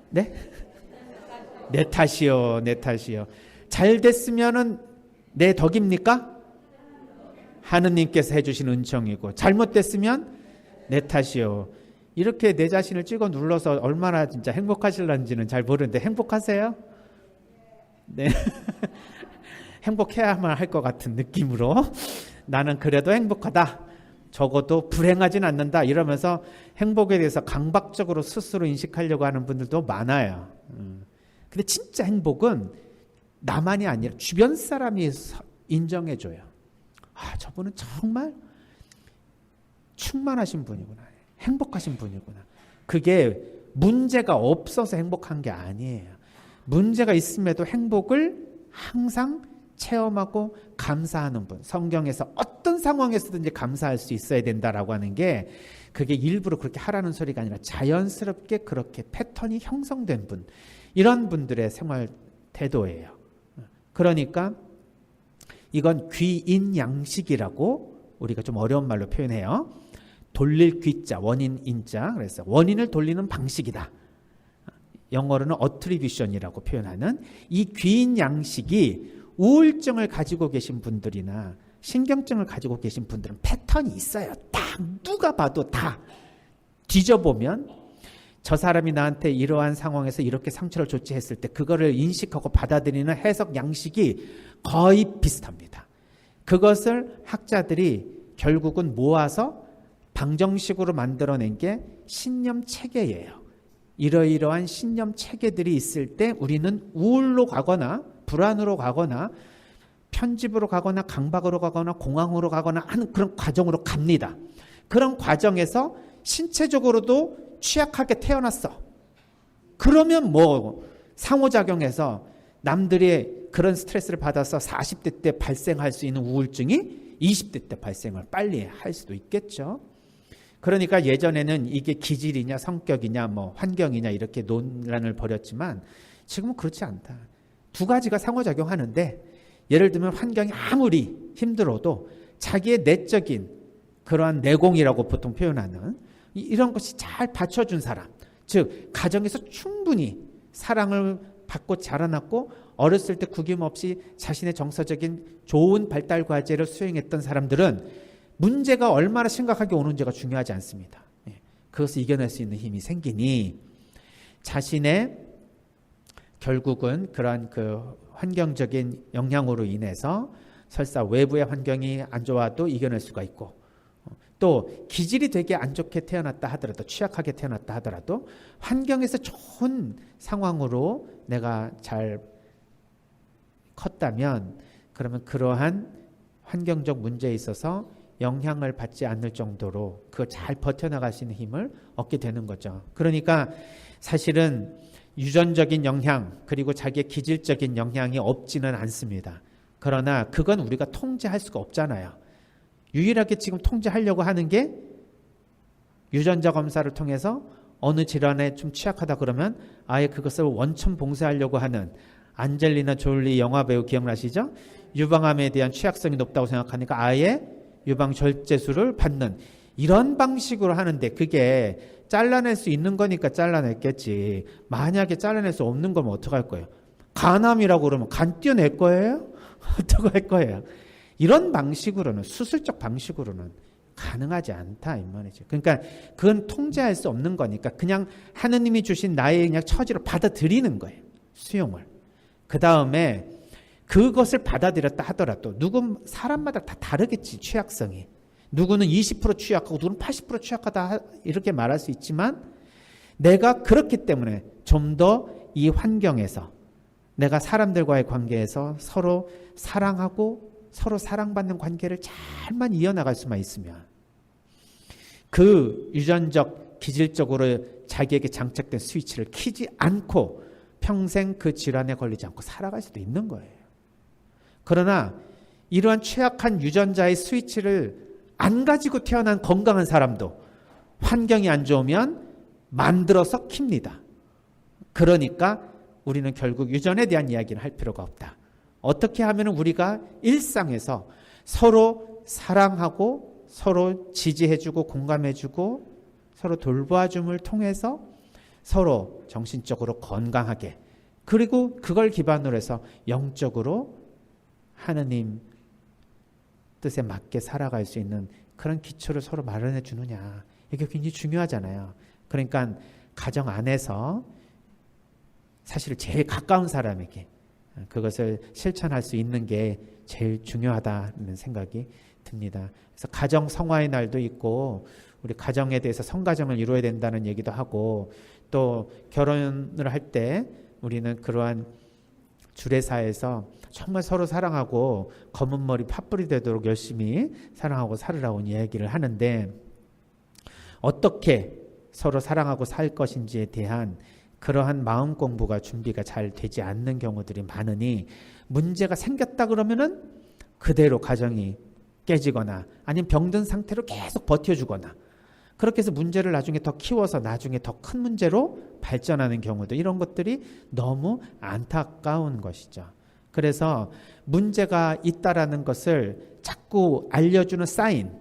네? 내 탓이요, 내 탓이요. 잘 됐으면은 내 덕입니까? 하느님께서 해주신 은총이고 잘못됐으면 내 탓이요. 이렇게 내 자신을 찍어 눌러서 얼마나 진짜 행복하실런지는 잘 모르는데 행복하세요? 네. 행복해야만 할 것 같은 느낌으로 나는 그래도 행복하다. 적어도 불행하진 않는다. 이러면서 행복에 대해서 강박적으로 스스로 인식하려고 하는 분들도 많아요. 근데 진짜 행복은 나만이 아니라 주변 사람이 인정해줘요. 아, 저분은 정말 충만하신 분이구나. 행복하신 분이구나. 그게 문제가 없어서 행복한 게 아니에요. 문제가 있음에도 행복을 항상 체험하고 감사하는 분, 성경에서 어떤 상황에서든지 감사할 수 있어야 된다라고 하는 게 그게 일부러 그렇게 하라는 소리가 아니라 자연스럽게 그렇게 패턴이 형성된 분, 이런 분들의 생활 태도예요. 그러니까 이건 귀인양식이라고 우리가 좀 어려운 말로 표현해요. 돌릴 귀자, 원인 인자. 그래서 원인을 돌리는 방식이다. 영어로는 attribution이라고 표현하는 이 귀인양식이 우울증을 가지고 계신 분들이나 신경증을 가지고 계신 분들은 패턴이 있어요. 딱 누가 봐도 다 뒤져보면 저 사람이 나한테 이러한 상황에서 이렇게 상처를 줬지 했을 때 그거를 인식하고 받아들이는 해석 양식이 거의 비슷합니다. 그것을 학자들이 결국은 모아서 방정식으로 만들어낸 게 신념 체계예요. 이러이러한 신념 체계들이 있을 때 우리는 우울로 가거나 불안으로 가거나 편집으로 가거나 강박으로 가거나 공황으로 가거나 하는 그런 과정으로 갑니다. 그런 과정에서 신체적으로도 취약하게 태어났어. 그러면 뭐 상호작용해서 남들이 그런 스트레스를 받아서 40대 때 발생할 수 있는 우울증이 20대 때 발생을 빨리 할 수도 있겠죠. 그러니까 예전에는 이게 기질이냐 성격이냐 뭐 환경이냐 이렇게 논란을 벌였지만 지금은 그렇지 않다. 두 가지가 상호작용하는데 예를 들면 환경이 아무리 힘들어도 자기의 내적인 그러한 내공이라고 보통 표현하는 이런 것이 잘 받쳐준 사람, 즉 가정에서 충분히 사랑을 받고 자라났고 어렸을 때 구김없이 자신의 정서적인 좋은 발달 과제를 수행했던 사람들은 문제가 얼마나 심각하게 오는지가 중요하지 않습니다. 그것을 이겨낼 수 있는 힘이 생기니 자신의 결국은 그러한 그 환경적인 영향으로 인해서 설사 외부의 환경이 안 좋아도 이겨낼 수가 있고 또 기질이 되게 안 좋게 태어났다 하더라도 취약하게 태어났다 하더라도 환경에서 좋은 상황으로 내가 잘 컸다면 그러면 그러한 환경적 문제에 있어서 영향을 받지 않을 정도로 그걸 잘 버텨나갈 수 있는 힘을 얻게 되는 거죠. 그러니까 사실은 유전적인 영향 그리고 자기의 기질적인 영향이 없지는 않습니다. 그러나 그건 우리가 통제할 수가 없잖아요. 유일하게 지금 통제하려고 하는 게 유전자 검사를 통해서 어느 질환에 좀 취약하다 그러면 아예 그것을 원천 봉쇄하려고 하는 안젤리나 졸리 영화배우 기억나시죠? 유방암에 대한 취약성이 높다고 생각하니까 아예 유방 절제술을 받는 이런 방식으로 하는데 그게 잘라낼 수 있는 거니까 잘라냈겠지. 만약에 잘라낼 수 없는 거면 어떡할 거예요? 간암이라고 그러면 간 떼어낼 거예요? 어떡할 거예요? 이런 방식으로는 수술적 방식으로는 가능하지 않다 이 말이죠. 그러니까 그건 통제할 수 없는 거니까 그냥 하느님이 주신 나의 그냥 처지로 받아들이는 거예요. 수용을. 그 다음에 그것을 받아들였다 하더라도 누군 사람마다 다 다르겠지 취약성이. 누구는 20% 취약하고 누구는 80% 취약하다 이렇게 말할 수 있지만 내가 그렇기 때문에 좀 더 이 환경에서 내가 사람들과의 관계에서 서로 사랑하고 서로 사랑받는 관계를 잘만 이어나갈 수만 있으면 그 유전적 기질적으로 자기에게 장착된 스위치를 켜지 않고 평생 그 질환에 걸리지 않고 살아갈 수도 있는 거예요. 그러나 이러한 취약한 유전자의 스위치를 안 가지고 태어난 건강한 사람도 환경이 안 좋으면 만들어서 킵니다. 그러니까 우리는 결국 유전에 대한 이야기를 할 필요가 없다. 어떻게 하면 우리가 일상에서 서로 사랑하고 서로 지지해주고 공감해주고 서로 돌봐줌을 통해서 서로 정신적으로 건강하게 그리고 그걸 기반으로 해서 영적으로 하느님 뜻에 맞게 살아갈 수 있는 그런 기초를 서로 마련해 주느냐. 이게 굉장히 중요하잖아요. 그러니까 가정 안에서 사실 제일 가까운 사람에게 그것을 실천할 수 있는 게 제일 중요하다는 생각이 듭니다. 그래서 가정 성화의 날도 있고 우리 가정에 대해서 성가정을 이루어야 된다는 얘기도 하고 또 결혼을 할 때 우리는 그러한 주례사에서 정말 서로 사랑하고 검은 머리 팥불이 되도록 열심히 사랑하고 살으라고 이야기를 하는데 어떻게 서로 사랑하고 살 것인지에 대한 그러한 마음 공부가 준비가 잘 되지 않는 경우들이 많으니 문제가 생겼다 그러면은 그대로 가정이 깨지거나 아니면 병든 상태로 계속 버텨주거나 그렇게 해서 문제를 나중에 더 키워서 나중에 더 큰 문제로 발전하는 경우도 이런 것들이 너무 안타까운 것이죠. 그래서 문제가 있다라는 것을 자꾸 알려주는 사인,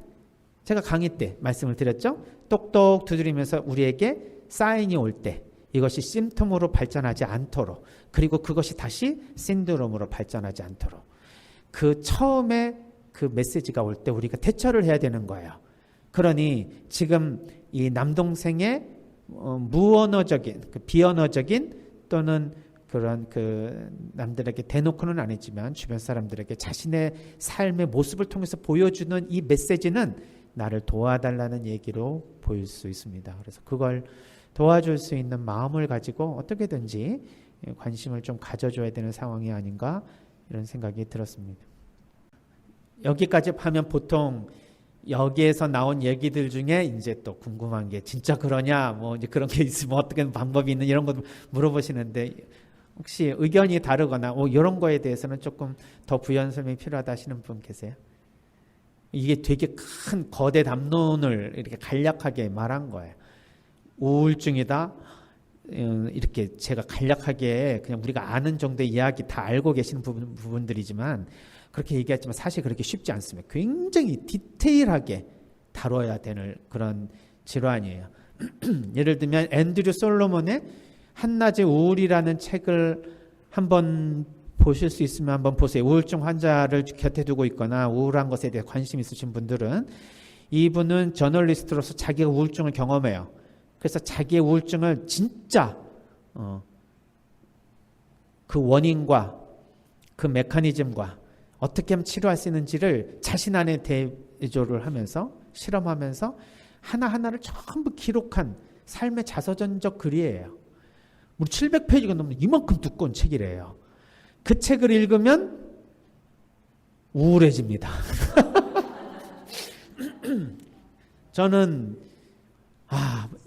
제가 강의 때 말씀을 드렸죠. 똑똑 두드리면서 우리에게 사인이 올 때 이것이 심텀으로 발전하지 않도록 그리고 그것이 다시 신드롬으로 발전하지 않도록 그 처음에 그 메시지가 올 때 우리가 대처를 해야 되는 거예요. 그러니 지금 이 남동생의 무언어적인, 비언어적인 또는 그런 그 남들에게 대놓고는 아니지만 주변 사람들에게 자신의 삶의 모습을 통해서 보여주는 이 메시지는 나를 도와달라는 얘기로 보일 수 있습니다. 그래서 그걸 도와줄 수 있는 마음을 가지고 어떻게든지 관심을 좀 가져줘야 되는 상황이 아닌가 이런 생각이 들었습니다. 여기까지 하면 보통 여기에서 나온 얘기들 중에 이제 또 궁금한 게 진짜 그러냐 뭐 이제 그런 게 있으면 어떻게 방법이 있는 이런 거 물어보시는데 혹시 의견이 다르거나 이런 거에 대해서는 조금 더 부연 설명이 필요하다 하시는 분 계세요? 이게 되게 큰 거대 담론을 이렇게 간략하게 말한 거예요. 우울증이다 이렇게 제가 간략하게 그냥 우리가 아는 정도의 이야기 다 알고 계시는 부분들이지만 그렇게 얘기했지만 사실 그렇게 쉽지 않습니다. 굉장히 디테일하게 다뤄야 되는 그런 질환이에요. 예를 들면 앤드류 솔로몬의 한낮의 우울이라는 책을 한번 보실 수 있으면 한번 보세요. 우울증 환자를 곁에 두고 있거나 우울한 것에 대해 관심 있으신 분들은 이분은 저널리스트로서 자기가 우울증을 경험해요. 그래서 자기의 우울증을 진짜 그 원인과 그 메커니즘과 어떻게 하면 치료할 수 있는지를 자신 안에 대조를 하면서 실험하면서 하나하나를 전부 기록한 삶의 자서전적 글이에요. 우리 700페이지가 넘는 이만큼 두꺼운 책이래요. 그 책을 읽으면 우울해집니다. 저는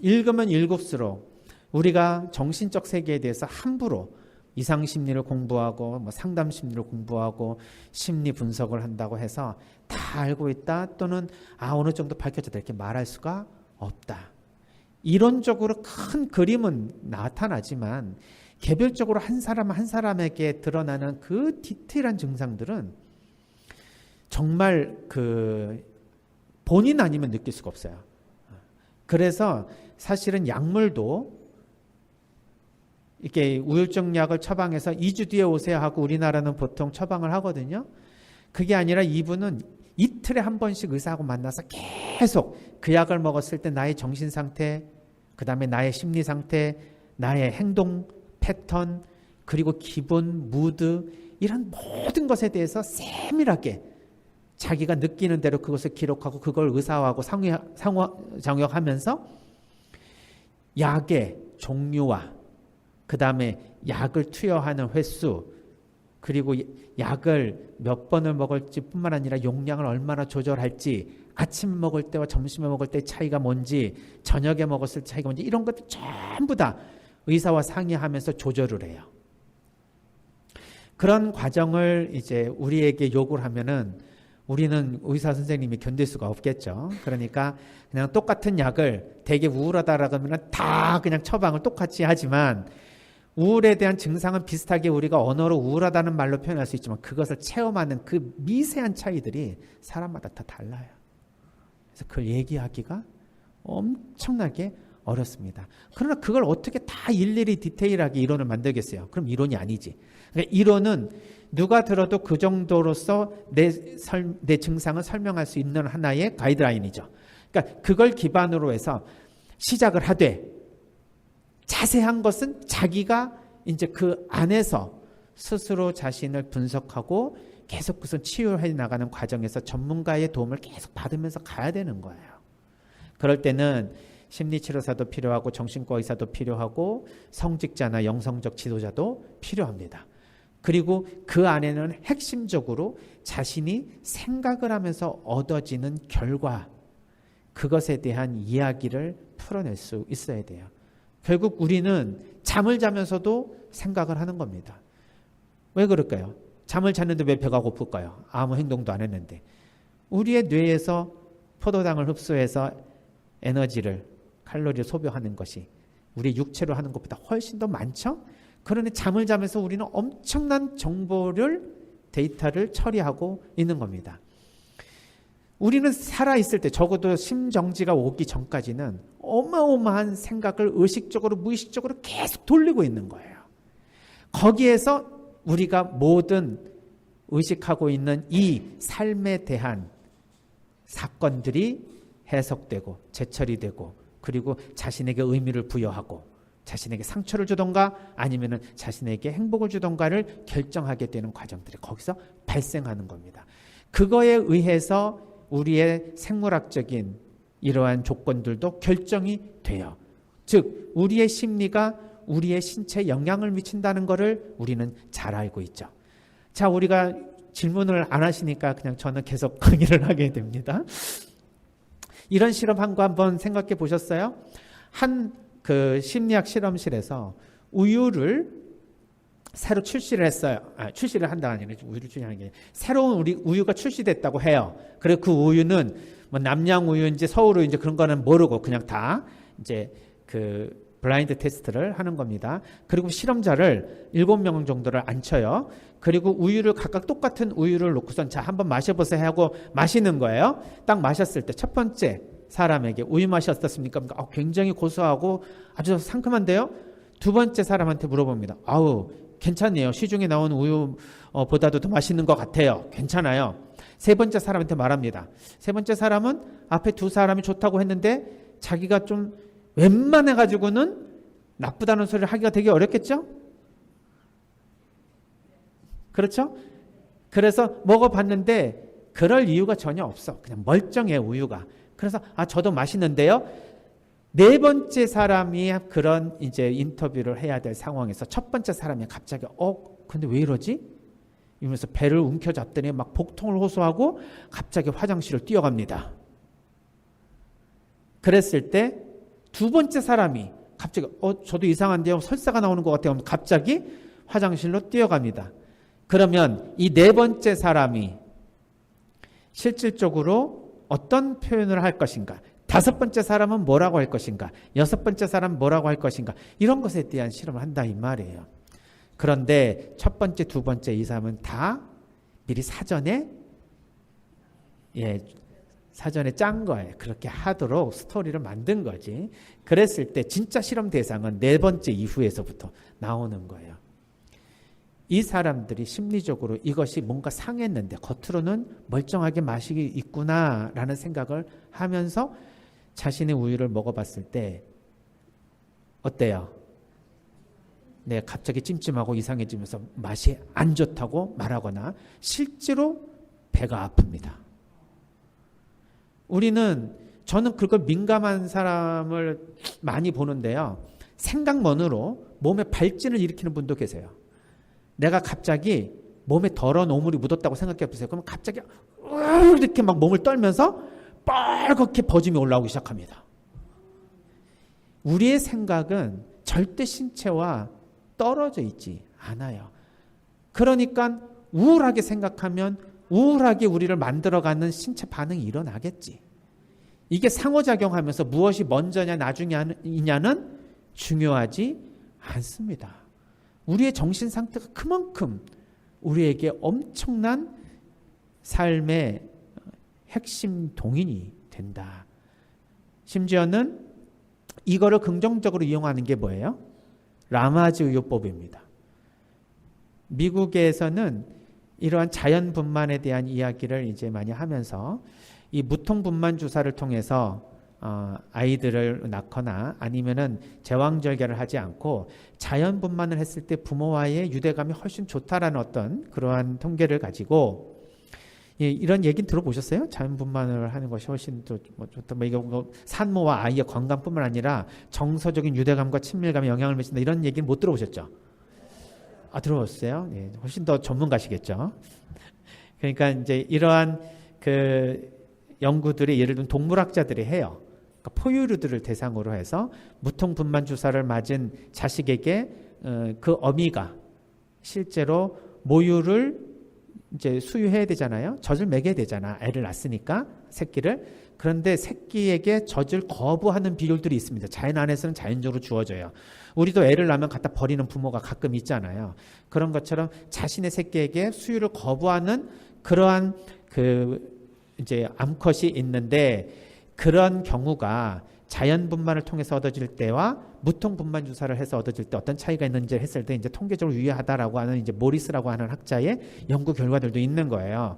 읽으면 읽을수록 우리가 정신적 세계에 대해서 함부로 이상심리를 공부하고 상담심리를 공부하고 심리 분석을 한다고 해서 다 알고 있다 또는 어느 정도 밝혀졌다 이렇게 말할 수가 없다. 이론적으로 큰 그림은 나타나지만 개별적으로 한 사람 한 사람에게 드러나는 그 디테일한 증상들은 정말 그 본인 아니면 느낄 수가 없어요. 그래서 사실은 약물도 이렇게 우울증 약을 처방해서 2주 뒤에 오세요 하고 우리나라는 보통 처방을 하거든요. 그게 아니라 이분은 이틀에 한 번씩 의사하고 만나서 계속 그 약을 먹었을 때 나의 정신 상태, 그 다음에 나의 심리 상태, 나의 행동 패턴, 그리고 기분, 무드 이런 모든 것에 대해서 세밀하게 자기가 느끼는 대로 그것을 기록하고 그걸 의사하고 상호작용하면서 약의 종류와 그 다음에 약을 투여하는 횟수 그리고 약을 몇 번을 먹을지 뿐만 아니라 용량을 얼마나 조절할지 아침 먹을 때와 점심에 먹을 때의 차이가 뭔지 저녁에 먹었을 때 차이가 뭔지 이런 것들 전부 다 의사와 상의하면서 조절을 해요. 그런 과정을 이제 우리에게 요구를 하면은 우리는 의사 선생님이 견딜 수가 없겠죠. 그러니까 그냥 똑같은 약을 되게 우울하다라고 하면 다 그냥 처방을 똑같이 하지만 우울에 대한 증상은 비슷하게 우리가 언어로 우울하다는 말로 표현할 수 있지만 그것을 체험하는 그 미세한 차이들이 사람마다 다 달라요. 그래서 그걸 얘기하기가 엄청나게 어렵습니다. 그러나 그걸 어떻게 다 일일이 디테일하게 이론을 만들겠어요? 그럼 이론이 아니지. 그러니까 이론은 누가 들어도 그 정도로서 내 증상을 설명할 수 있는 하나의 가이드라인이죠. 그러니까 그걸 기반으로 해서 시작을 하되 자세한 것은 자기가 이제 그 안에서 스스로 자신을 분석하고 계속 그것을 치유해 나가는 과정에서 전문가의 도움을 계속 받으면서 가야 되는 거예요. 그럴 때는 심리치료사도 필요하고 정신과 의사도 필요하고 성직자나 영성적 지도자도 필요합니다. 그리고 그 안에는 핵심적으로 자신이 생각을 하면서 얻어지는 결과 그것에 대한 이야기를 풀어낼 수 있어야 돼요. 결국 우리는 잠을 자면서도 생각을 하는 겁니다. 왜 그럴까요? 잠을 잤는데 왜 배가 고플까요? 아무 행동도 안 했는데. 우리의 뇌에서 포도당을 흡수해서 에너지를, 칼로리를 소비하는 것이 우리 육체로 하는 것보다 훨씬 더 많죠? 그러니 잠을 자면서 우리는 엄청난 정보를, 데이터를 처리하고 있는 겁니다. 우리는 살아있을 때 적어도 심정지가 오기 전까지는 어마어마한 생각을 의식적으로 무의식적으로 계속 돌리고 있는 거예요. 거기에서 우리가 모든 의식하고 있는 이 삶에 대한 사건들이 해석되고 재처리되고 그리고 자신에게 의미를 부여하고 자신에게 상처를 주던가 아니면 자신에게 행복을 주던가를 결정하게 되는 과정들이 거기서 발생하는 겁니다. 그거에 의해서 우리의 생물학적인 이러한 조건들도 결정이 돼요. 즉 우리의 심리가 우리의 신체에 영향을 미친다는 것을 우리는 잘 알고 있죠. 자, 우리가 질문을 안 하시니까 그냥 저는 계속 강의를 하게 됩니다. 이런 실험한 거 한번 생각해 보셨어요? 한 그 심리학 실험실에서 우유를 새로 출시를 했어요. 출시를 한다가 아니라 우유를 출시하는 게 새로운 우유가 출시됐다고 해요. 그리고 그 우유는 뭐 남양 우유인지 서울 우유인지 그런 거는 모르고 그냥 다 이제 그 블라인드 테스트를 하는 겁니다. 그리고 실험자를 7명 정도를 앉혀요. 그리고 우유를 각각 똑같은 우유를 놓고선 자, 한번 마셔보세요 하고 마시는 거예요. 딱 마셨을 때 첫 번째 사람에게 우유 맛이 어떻습니까? 굉장히 고소하고 아주 상큼한데요. 두 번째 사람한테 물어봅니다. 아우, 괜찮네요. 시중에 나온 우유보다도 더 맛있는 것 같아요. 괜찮아요. 세 번째 사람한테 말합니다. 세 번째 사람은 앞에 두 사람이 좋다고 했는데 자기가 좀 웬만해가지고는 나쁘다는 소리를 하기가 되게 어렵겠죠? 그렇죠? 그래서 먹어봤는데 그럴 이유가 전혀 없어. 그냥 멀쩡해, 우유가. 그래서 저도 맛있는데요. 네 번째 사람이 그런 이제 인터뷰를 해야 될 상황에서 첫 번째 사람이 갑자기 근데 왜 이러지? 이러면서 배를 움켜잡더니 막 복통을 호소하고 갑자기 화장실을 뛰어갑니다. 그랬을 때 두 번째 사람이 갑자기 저도 이상한데요. 설사가 나오는 것 같아요. 갑자기 화장실로 뛰어갑니다. 그러면 이 네 번째 사람이 실질적으로 어떤 표현을 할 것인가? 다섯 번째 사람은 뭐라고 할 것인가? 여섯 번째 사람은 뭐라고 할 것인가? 이런 것에 대한 실험을 한다 이 말이에요. 그런데 첫 번째, 두 번째 이 사람은 다 미리 사전에 짠 거예요. 그렇게 하도록 스토리를 만든 거지. 그랬을 때 진짜 실험 대상은 네 번째 이후에서부터 나오는 거예요. 이 사람들이 심리적으로 이것이 뭔가 상했는데 겉으로는 멀쩡하게 맛이 있구나라는 생각을 하면서 자신의 우유를 먹어봤을 때 어때요? 네, 갑자기 찜찜하고 이상해지면서 맛이 안 좋다고 말하거나 실제로 배가 아픕니다. 저는 그걸 민감한 사람을 많이 보는데요. 생각만으로 몸에 발진을 일으키는 분도 계세요. 내가 갑자기 몸에 더러운 오물이 묻었다고 생각해 보세요. 그러면 갑자기 이렇게 막 몸을 떨면서 빨갛게 버짐이 올라오기 시작합니다. 우리의 생각은 절대 신체와 떨어져 있지 않아요. 그러니까 우울하게 생각하면 우울하게 우리를 만들어가는 신체 반응이 일어나겠지. 이게 상호작용하면서 무엇이 먼저냐 나중이냐는 중요하지 않습니다. 우리의 정신 상태가 그만큼 우리에게 엄청난 삶의 핵심 동인이 된다. 심지어는 이거를 긍정적으로 이용하는 게 뭐예요? 라마즈 의요법입니다. 미국에서는 이러한 자연분만에 대한 이야기를 이제 많이 하면서 이 무통분만 주사를 통해서 아이들을 낳거나 아니면은 제왕절개를 하지 않고 자연분만을 했을 때 부모와의 유대감이 훨씬 좋다라는 어떤 그러한 통계를 가지고 이런 얘기는 들어보셨어요? 자연분만을 하는 것이 훨씬 더 좋다. 이거 산모와 아이의 건강뿐만 아니라 정서적인 유대감과 친밀감에 영향을 미친다. 이런 얘기는 못 들어보셨죠? 들어봤어요? 네, 훨씬 더 전문가시겠죠. 그러니까 이제 이러한 그 연구들이 예를 들면 동물학자들이 해요. 그러니까 포유류들을 대상으로 해서 무통분만 주사를 맞은 자식에게 그 어미가 실제로 모유를 이제 수유해야 되잖아요. 젖을 먹여야 되잖아. 애를 낳았으니까 새끼를. 그런데 새끼에게 젖을 거부하는 비율들이 있습니다. 자연 안에서는 자연적으로 주어져요. 우리도 애를 낳으면 갖다 버리는 부모가 가끔 있잖아요. 그런 것처럼 자신의 새끼에게 수유를 거부하는 그러한 이제 암컷이 있는데, 그런 경우가 자연분만을 통해서 얻어질 때와 무통분만 주사를 해서 얻어질 때 어떤 차이가 있는지 했을 때 이제 통계적으로 유효하다라고 하는 이제 모리스라고 하는 학자의 연구 결과들도 있는 거예요.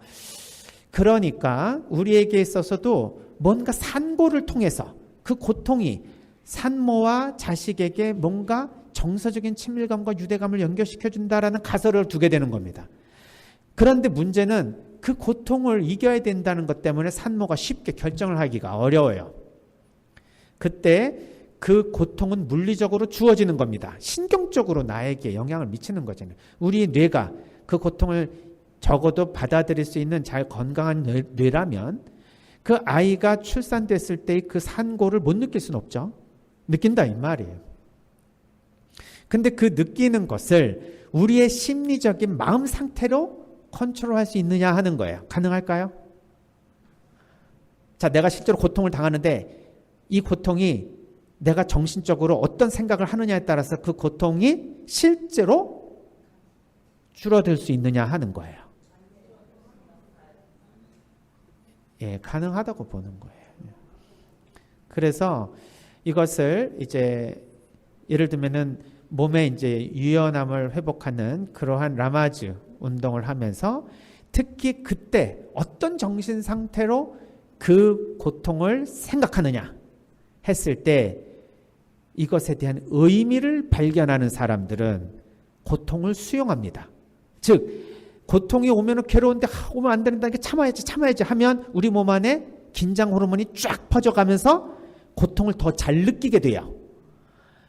그러니까 우리에게 있어서도 뭔가 산고를 통해서 그 고통이 산모와 자식에게 뭔가 정서적인 친밀감과 유대감을 연결시켜준다라는 가설을 두게 되는 겁니다. 그런데 문제는 그 고통을 이겨야 된다는 것 때문에 산모가 쉽게 결정을 하기가 어려워요. 그때 그 고통은 물리적으로 주어지는 겁니다. 신경적으로 나에게 영향을 미치는 거잖아요. 우리 뇌가 그 고통을 적어도 받아들일 수 있는 잘 건강한 뇌라면 그 아이가 출산됐을 때의 그 산고를 못 느낄 수는 없죠. 느낀다 이 말이에요. 근데 그 느끼는 것을 우리의 심리적인 마음 상태로 컨트롤할 수 있느냐 하는 거예요. 가능할까요? 자, 내가 실제로 고통을 당하는데 이 고통이 내가 정신적으로 어떤 생각을 하느냐에 따라서 그 고통이 실제로 줄어들 수 있느냐 하는 거예요. 예, 가능하다고 보는 거예요. 그래서 이것을 이제 예를 들면은 몸의 이제 유연함을 회복하는 그러한 라마즈 운동을 하면서 특히 그때 어떤 정신 상태로 그 고통을 생각하느냐 했을 때 이것에 대한 의미를 발견하는 사람들은 고통을 수용합니다. 즉 고통이 오면 괴로운데 오면 안 된다, 참아야지 하면 우리 몸 안에 긴장 호르몬이 쫙 퍼져가면서 고통을 더 잘 느끼게 돼요.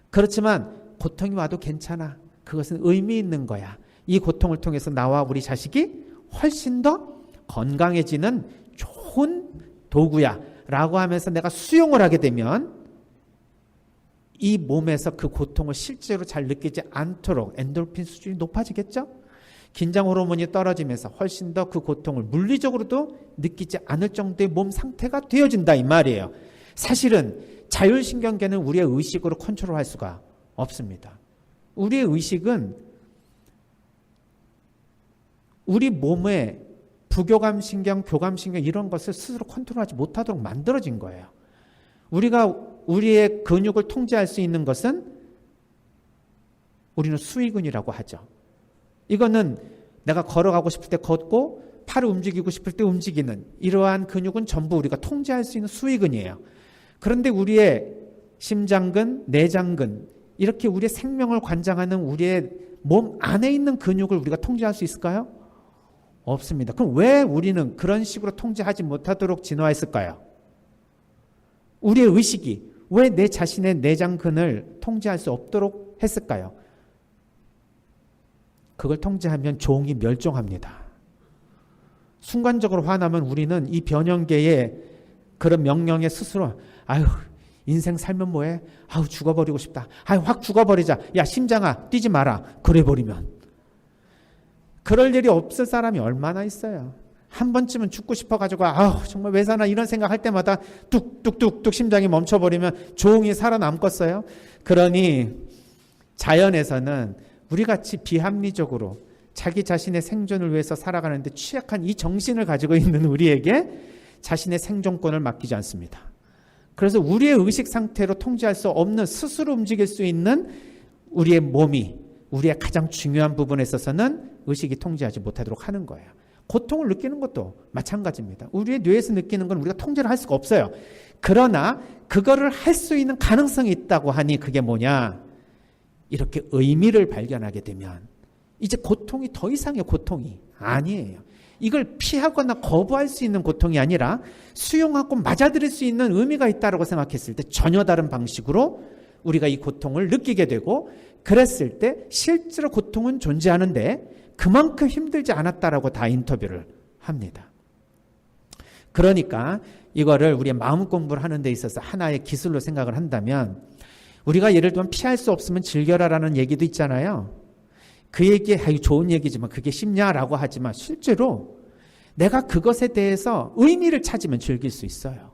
그렇지만 고통이 와도 괜찮아. 그것은 의미 있는 거야. 이 고통을 통해서 나와 우리 자식이 훨씬 더 건강해지는 좋은 도구야 라고 하면서 내가 수용을 하게 되면 이 몸에서 그 고통을 실제로 잘 느끼지 않도록 엔도르핀 수준이 높아지겠죠? 긴장 호르몬이 떨어지면서 훨씬 더 그 고통을 물리적으로도 느끼지 않을 정도의 몸 상태가 되어진다 이 말이에요. 사실은 자율신경계는 우리의 의식으로 컨트롤할 수가 없습니다. 우리의 의식은 우리 몸의 부교감신경, 교감신경 이런 것을 스스로 컨트롤하지 못하도록 만들어진 거예요. 우리가 우리의 근육을 통제할 수 있는 것은 우리는 수의근이라고 하죠. 이거는 내가 걸어가고 싶을 때 걷고 팔을 움직이고 싶을 때 움직이는 이러한 근육은 전부 우리가 통제할 수 있는 수의근이에요. 그런데 우리의 심장근, 내장근 이렇게 우리의 생명을 관장하는 우리의 몸 안에 있는 근육을 우리가 통제할 수 있을까요? 없습니다. 그럼 왜 우리는 그런 식으로 통제하지 못하도록 진화했을까요? 우리의 의식이 왜 내 자신의 내장근을 통제할 수 없도록 했을까요? 그걸 통제하면 종이 멸종합니다. 순간적으로 화나면 우리는 이 변형계의 그런 명령에 스스로 아유 인생 살면 뭐해? 아유 죽어버리고 싶다. 아유 확 죽어버리자. 야 심장아 뛰지 마라. 그래버리면 그럴 일이 없을 사람이 얼마나 있어요. 한 번쯤은 죽고 싶어가지고 아우 정말 왜 사나 이런 생각할 때마다 뚝뚝뚝뚝 심장이 멈춰버리면 종이 살아남겠어요? 그러니 자연에서는 우리같이 비합리적으로 자기 자신의 생존을 위해서 살아가는데 취약한 이 정신을 가지고 있는 우리에게 자신의 생존권을 맡기지 않습니다. 그래서 우리의 의식 상태로 통제할 수 없는 스스로 움직일 수 있는 우리의 몸이 우리의 가장 중요한 부분에 있어서는 의식이 통제하지 못하도록 하는 거예요. 고통을 느끼는 것도 마찬가지입니다. 우리의 뇌에서 느끼는 건 우리가 통제를 할 수가 없어요. 그러나 그거를 할 수 있는 가능성이 있다고 하니 그게 뭐냐? 이렇게 의미를 발견하게 되면 이제 고통이 더 이상의 고통이 아니에요. 이걸 피하거나 거부할 수 있는 고통이 아니라 수용하고 맞아들일 수 있는 의미가 있다고 생각했을 때 전혀 다른 방식으로 우리가 이 고통을 느끼게 되고 그랬을 때 실제로 고통은 존재하는데 그만큼 힘들지 않았다라고 다 인터뷰를 합니다. 그러니까 이거를 우리의 마음 공부를 하는 데 있어서 하나의 기술로 생각을 한다면 우리가 예를 들면 피할 수 없으면 즐겨라라는 얘기도 있잖아요. 그 얘기 좋은 얘기지만 그게 쉽냐라고 하지만 실제로 내가 그것에 대해서 의미를 찾으면 즐길 수 있어요.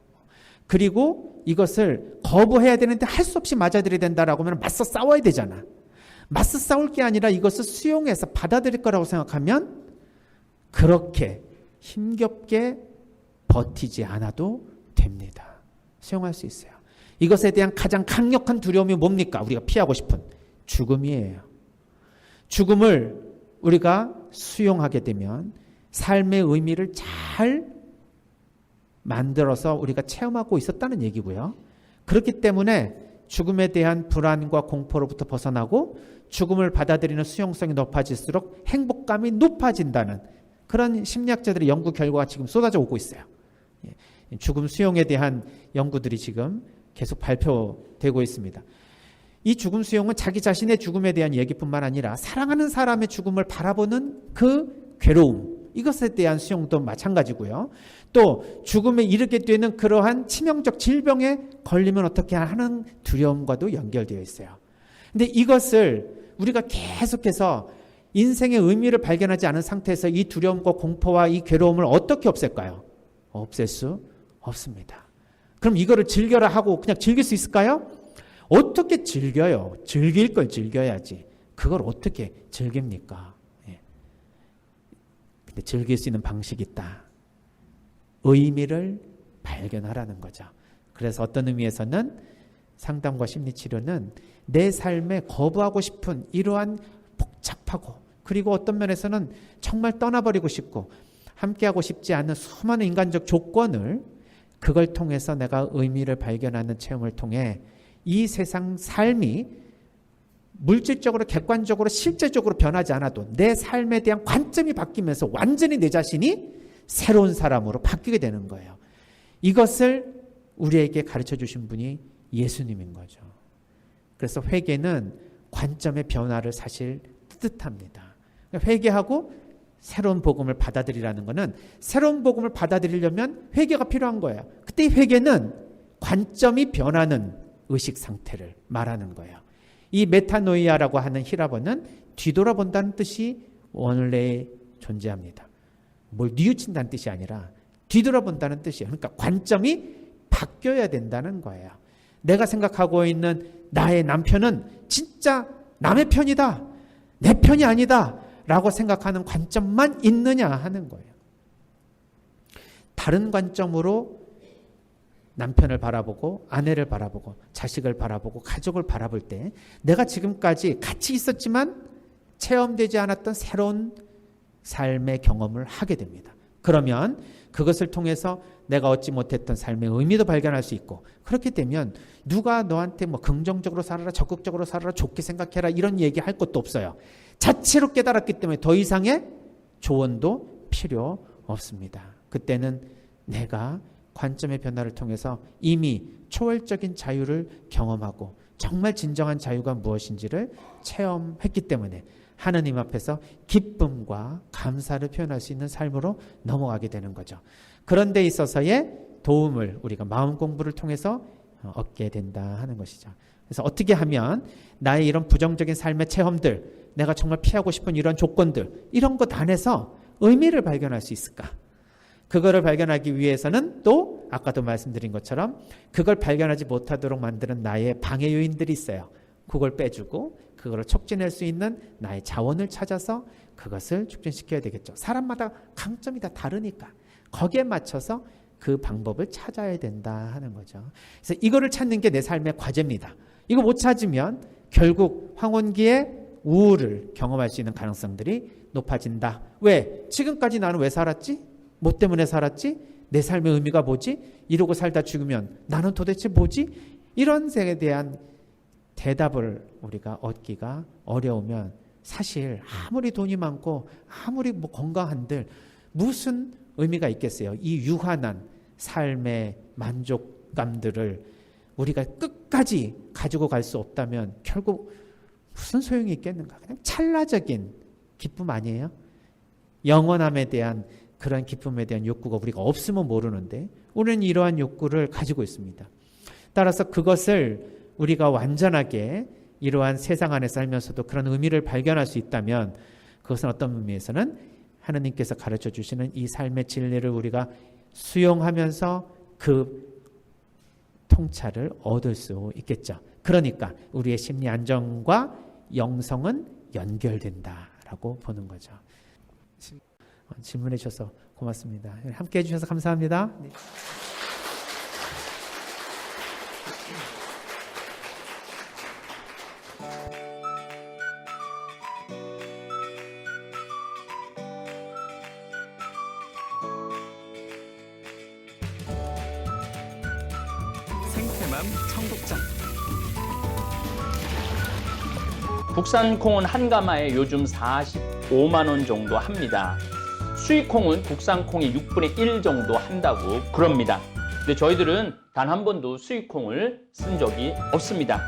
그리고 이것을 거부해야 되는데 할 수 없이 맞아들여야 된다라고 하면 맞서 싸워야 되잖아. 맞서 싸울 게 아니라 이것을 수용해서 받아들일 거라고 생각하면 그렇게 힘겹게 버티지 않아도 됩니다. 수용할 수 있어요. 이것에 대한 가장 강력한 두려움이 뭡니까? 우리가 피하고 싶은 죽음이에요. 죽음을 우리가 수용하게 되면 삶의 의미를 잘 만들어서 우리가 체험하고 있었다는 얘기고요. 그렇기 때문에 죽음에 대한 불안과 공포로부터 벗어나고 죽음을 받아들이는 수용성이 높아질수록 행복감이 높아진다는 그런 심리학자들의 연구 결과가 지금 쏟아져 오고 있어요. 죽음 수용에 대한 연구들이 지금 계속 발표되고 있습니다. 이 죽음 수용은 자기 자신의 죽음에 대한 얘기뿐만 아니라 사랑하는 사람의 죽음을 바라보는 그 괴로움, 이것에 대한 수용도 마찬가지고요. 또 죽음에 이르게 되는 그러한 치명적 질병에 걸리면 어떻게 하는 두려움과도 연결되어 있어요. 근데 이것을 우리가 계속해서 인생의 의미를 발견하지 않은 상태에서 이 두려움과 공포와 이 괴로움을 어떻게 없앨까요? 없앨 수 없습니다. 그럼 이거를 즐겨라 하고 그냥 즐길 수 있을까요? 어떻게 즐겨요? 즐길 걸 즐겨야지. 그걸 어떻게 즐깁니까? 근데 즐길 수 있는 방식이 있다. 의미를 발견하라는 거죠. 그래서 어떤 의미에서는 상담과 심리치료는 내 삶에 거부하고 싶은 이러한 복잡하고 그리고 어떤 면에서는 정말 떠나버리고 싶고 함께하고 싶지 않은 수많은 인간적 조건을 그걸 통해서 내가 의미를 발견하는 체험을 통해 이 세상 삶이 물질적으로 객관적으로 실제적으로 변하지 않아도 내 삶에 대한 관점이 바뀌면서 완전히 내 자신이 새로운 사람으로 바뀌게 되는 거예요. 이것을 우리에게 가르쳐 주신 분이 예수님인 거죠. 그래서 회개는 관점의 변화를 사실 뜻합니다. 회개하고 새로운 복음을 받아들이라는 것은 새로운 복음을 받아들이려면 회개가 필요한 거예요. 그때 회개는 관점이 변하는 의식 상태를 말하는 거예요. 이 메타노이아라고 하는 히라버는 뒤돌아본다는 뜻이 원래에 존재합니다. 뭘 뉘우친다는 뜻이 아니라 뒤돌아본다는 뜻이에요. 그러니까 관점이 바뀌어야 된다는 거예요. 내가 생각하고 있는 나의 남편은 진짜 남의 편이다. 내 편이 아니다. 라고 생각하는 관점만 있느냐 하는 거예요. 다른 관점으로 남편을 바라보고 아내를 바라보고 자식을 바라보고 가족을 바라볼 때 내가 지금까지 같이 있었지만 체험되지 않았던 새로운 삶의 경험을 하게 됩니다. 그러면 그것을 통해서 내가 얻지 못했던 삶의 의미도 발견할 수 있고 그렇게 되면 누가 너한테 뭐 긍정적으로 살아라 적극적으로 살아라 좋게 생각해라 이런 얘기 할 것도 없어요. 자체로 깨달았기 때문에 더 이상의 조언도 필요 없습니다. 그때는 내가 관점의 변화를 통해서 이미 초월적인 자유를 경험하고 정말 진정한 자유가 무엇인지를 체험했기 때문에 하느님 앞에서 기쁨과 감사를 표현할 수 있는 삶으로 넘어가게 되는 거죠. 그런 데 있어서의 도움을 우리가 마음 공부를 통해서 얻게 된다 하는 것이죠. 그래서 어떻게 하면 나의 이런 부정적인 삶의 체험들, 내가 정말 피하고 싶은 이런 조건들, 이런 것 안에서 의미를 발견할 수 있을까? 그거를 발견하기 위해서는 또 아까도 말씀드린 것처럼 그걸 발견하지 못하도록 만드는 나의 방해 요인들이 있어요. 그걸 빼주고 그거를 촉진할 수 있는 나의 자원을 찾아서 그것을 촉진시켜야 되겠죠. 사람마다 강점이 다 다르니까 거기에 맞춰서 그 방법을 찾아야 된다 하는 거죠. 그래서 이거를 찾는 게 내 삶의 과제입니다. 이거 못 찾으면 결국 황혼기에 우울을 경험할 수 있는 가능성들이 높아진다. 왜? 지금까지 나는 왜 살았지? 뭐 때문에 살았지? 내 삶의 의미가 뭐지? 이러고 살다 죽으면 나는 도대체 뭐지? 이런 생에 대한 대답을 우리가 얻기가 어려우면 사실 아무리 돈이 많고 아무리 뭐 건강한들 무슨 의미가 있겠어요? 이 유한한 삶의 만족감들을 우리가 끝까지 가지고 갈 수 없다면 결국 무슨 소용이 있겠는가? 그냥 찰나적인 기쁨 아니에요? 영원함에 대한 그런 기쁨에 대한 욕구가 우리가 없으면 모르는데 우리는 이러한 욕구를 가지고 있습니다. 따라서 그것을 우리가 완전하게 이러한 세상 안에 살면서도 그런 의미를 발견할 수 있다면 그것은 어떤 의미에서는 하나님께서 가르쳐 주시는 이 삶의 진리를 우리가 수용하면서 그 통찰을 얻을 수 있겠죠. 그러니까 우리의 심리 안정과 영성은 연결된다라고 보는 거죠. 질문해 주셔서 고맙습니다. 함께 해주셔서 감사합니다. 네. 생태맘 청국장. 국산 콩은 한 가마에 요즘 45만 원 정도 합니다. 수입 콩은 국산 콩이 6분의 1 정도 한다고 그럽니다. 근데 저희들은 단 한 번도 수입 콩을 쓴 적이 없습니다.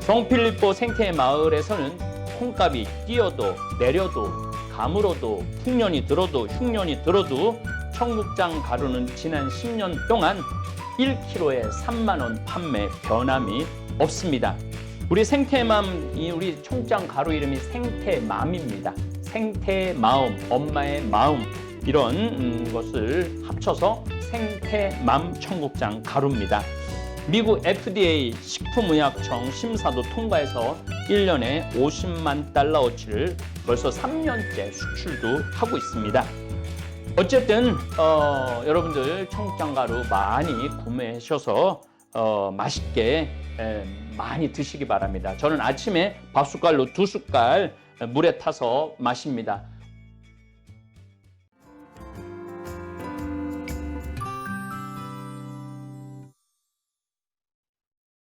성필리포 생태 마을에서는 콩값이 뛰어도 내려도 가물어도 풍년이 들어도 흉년이 들어도 청국장 가루는 지난 10년 동안 1kg에 3만 원 판매 변함이 없습니다. 우리 생태맘, 우리 청국장 가루 이름이 생태맘입니다. 생태마음, 엄마의 마음, 이런 것을 합쳐서 생태맘 청국장 가루입니다. 미국 FDA 식품의약청 심사도 통과해서 1년에 50만 달러어치를 벌써 3년째 수출도 하고 있습니다. 어쨌든 여러분들 청국장 가루 많이 구매하셔서 맛있게 많이 드시기 바랍니다. 저는 아침에 밥숟갈로 2숟갈 물에 타서 마십니다.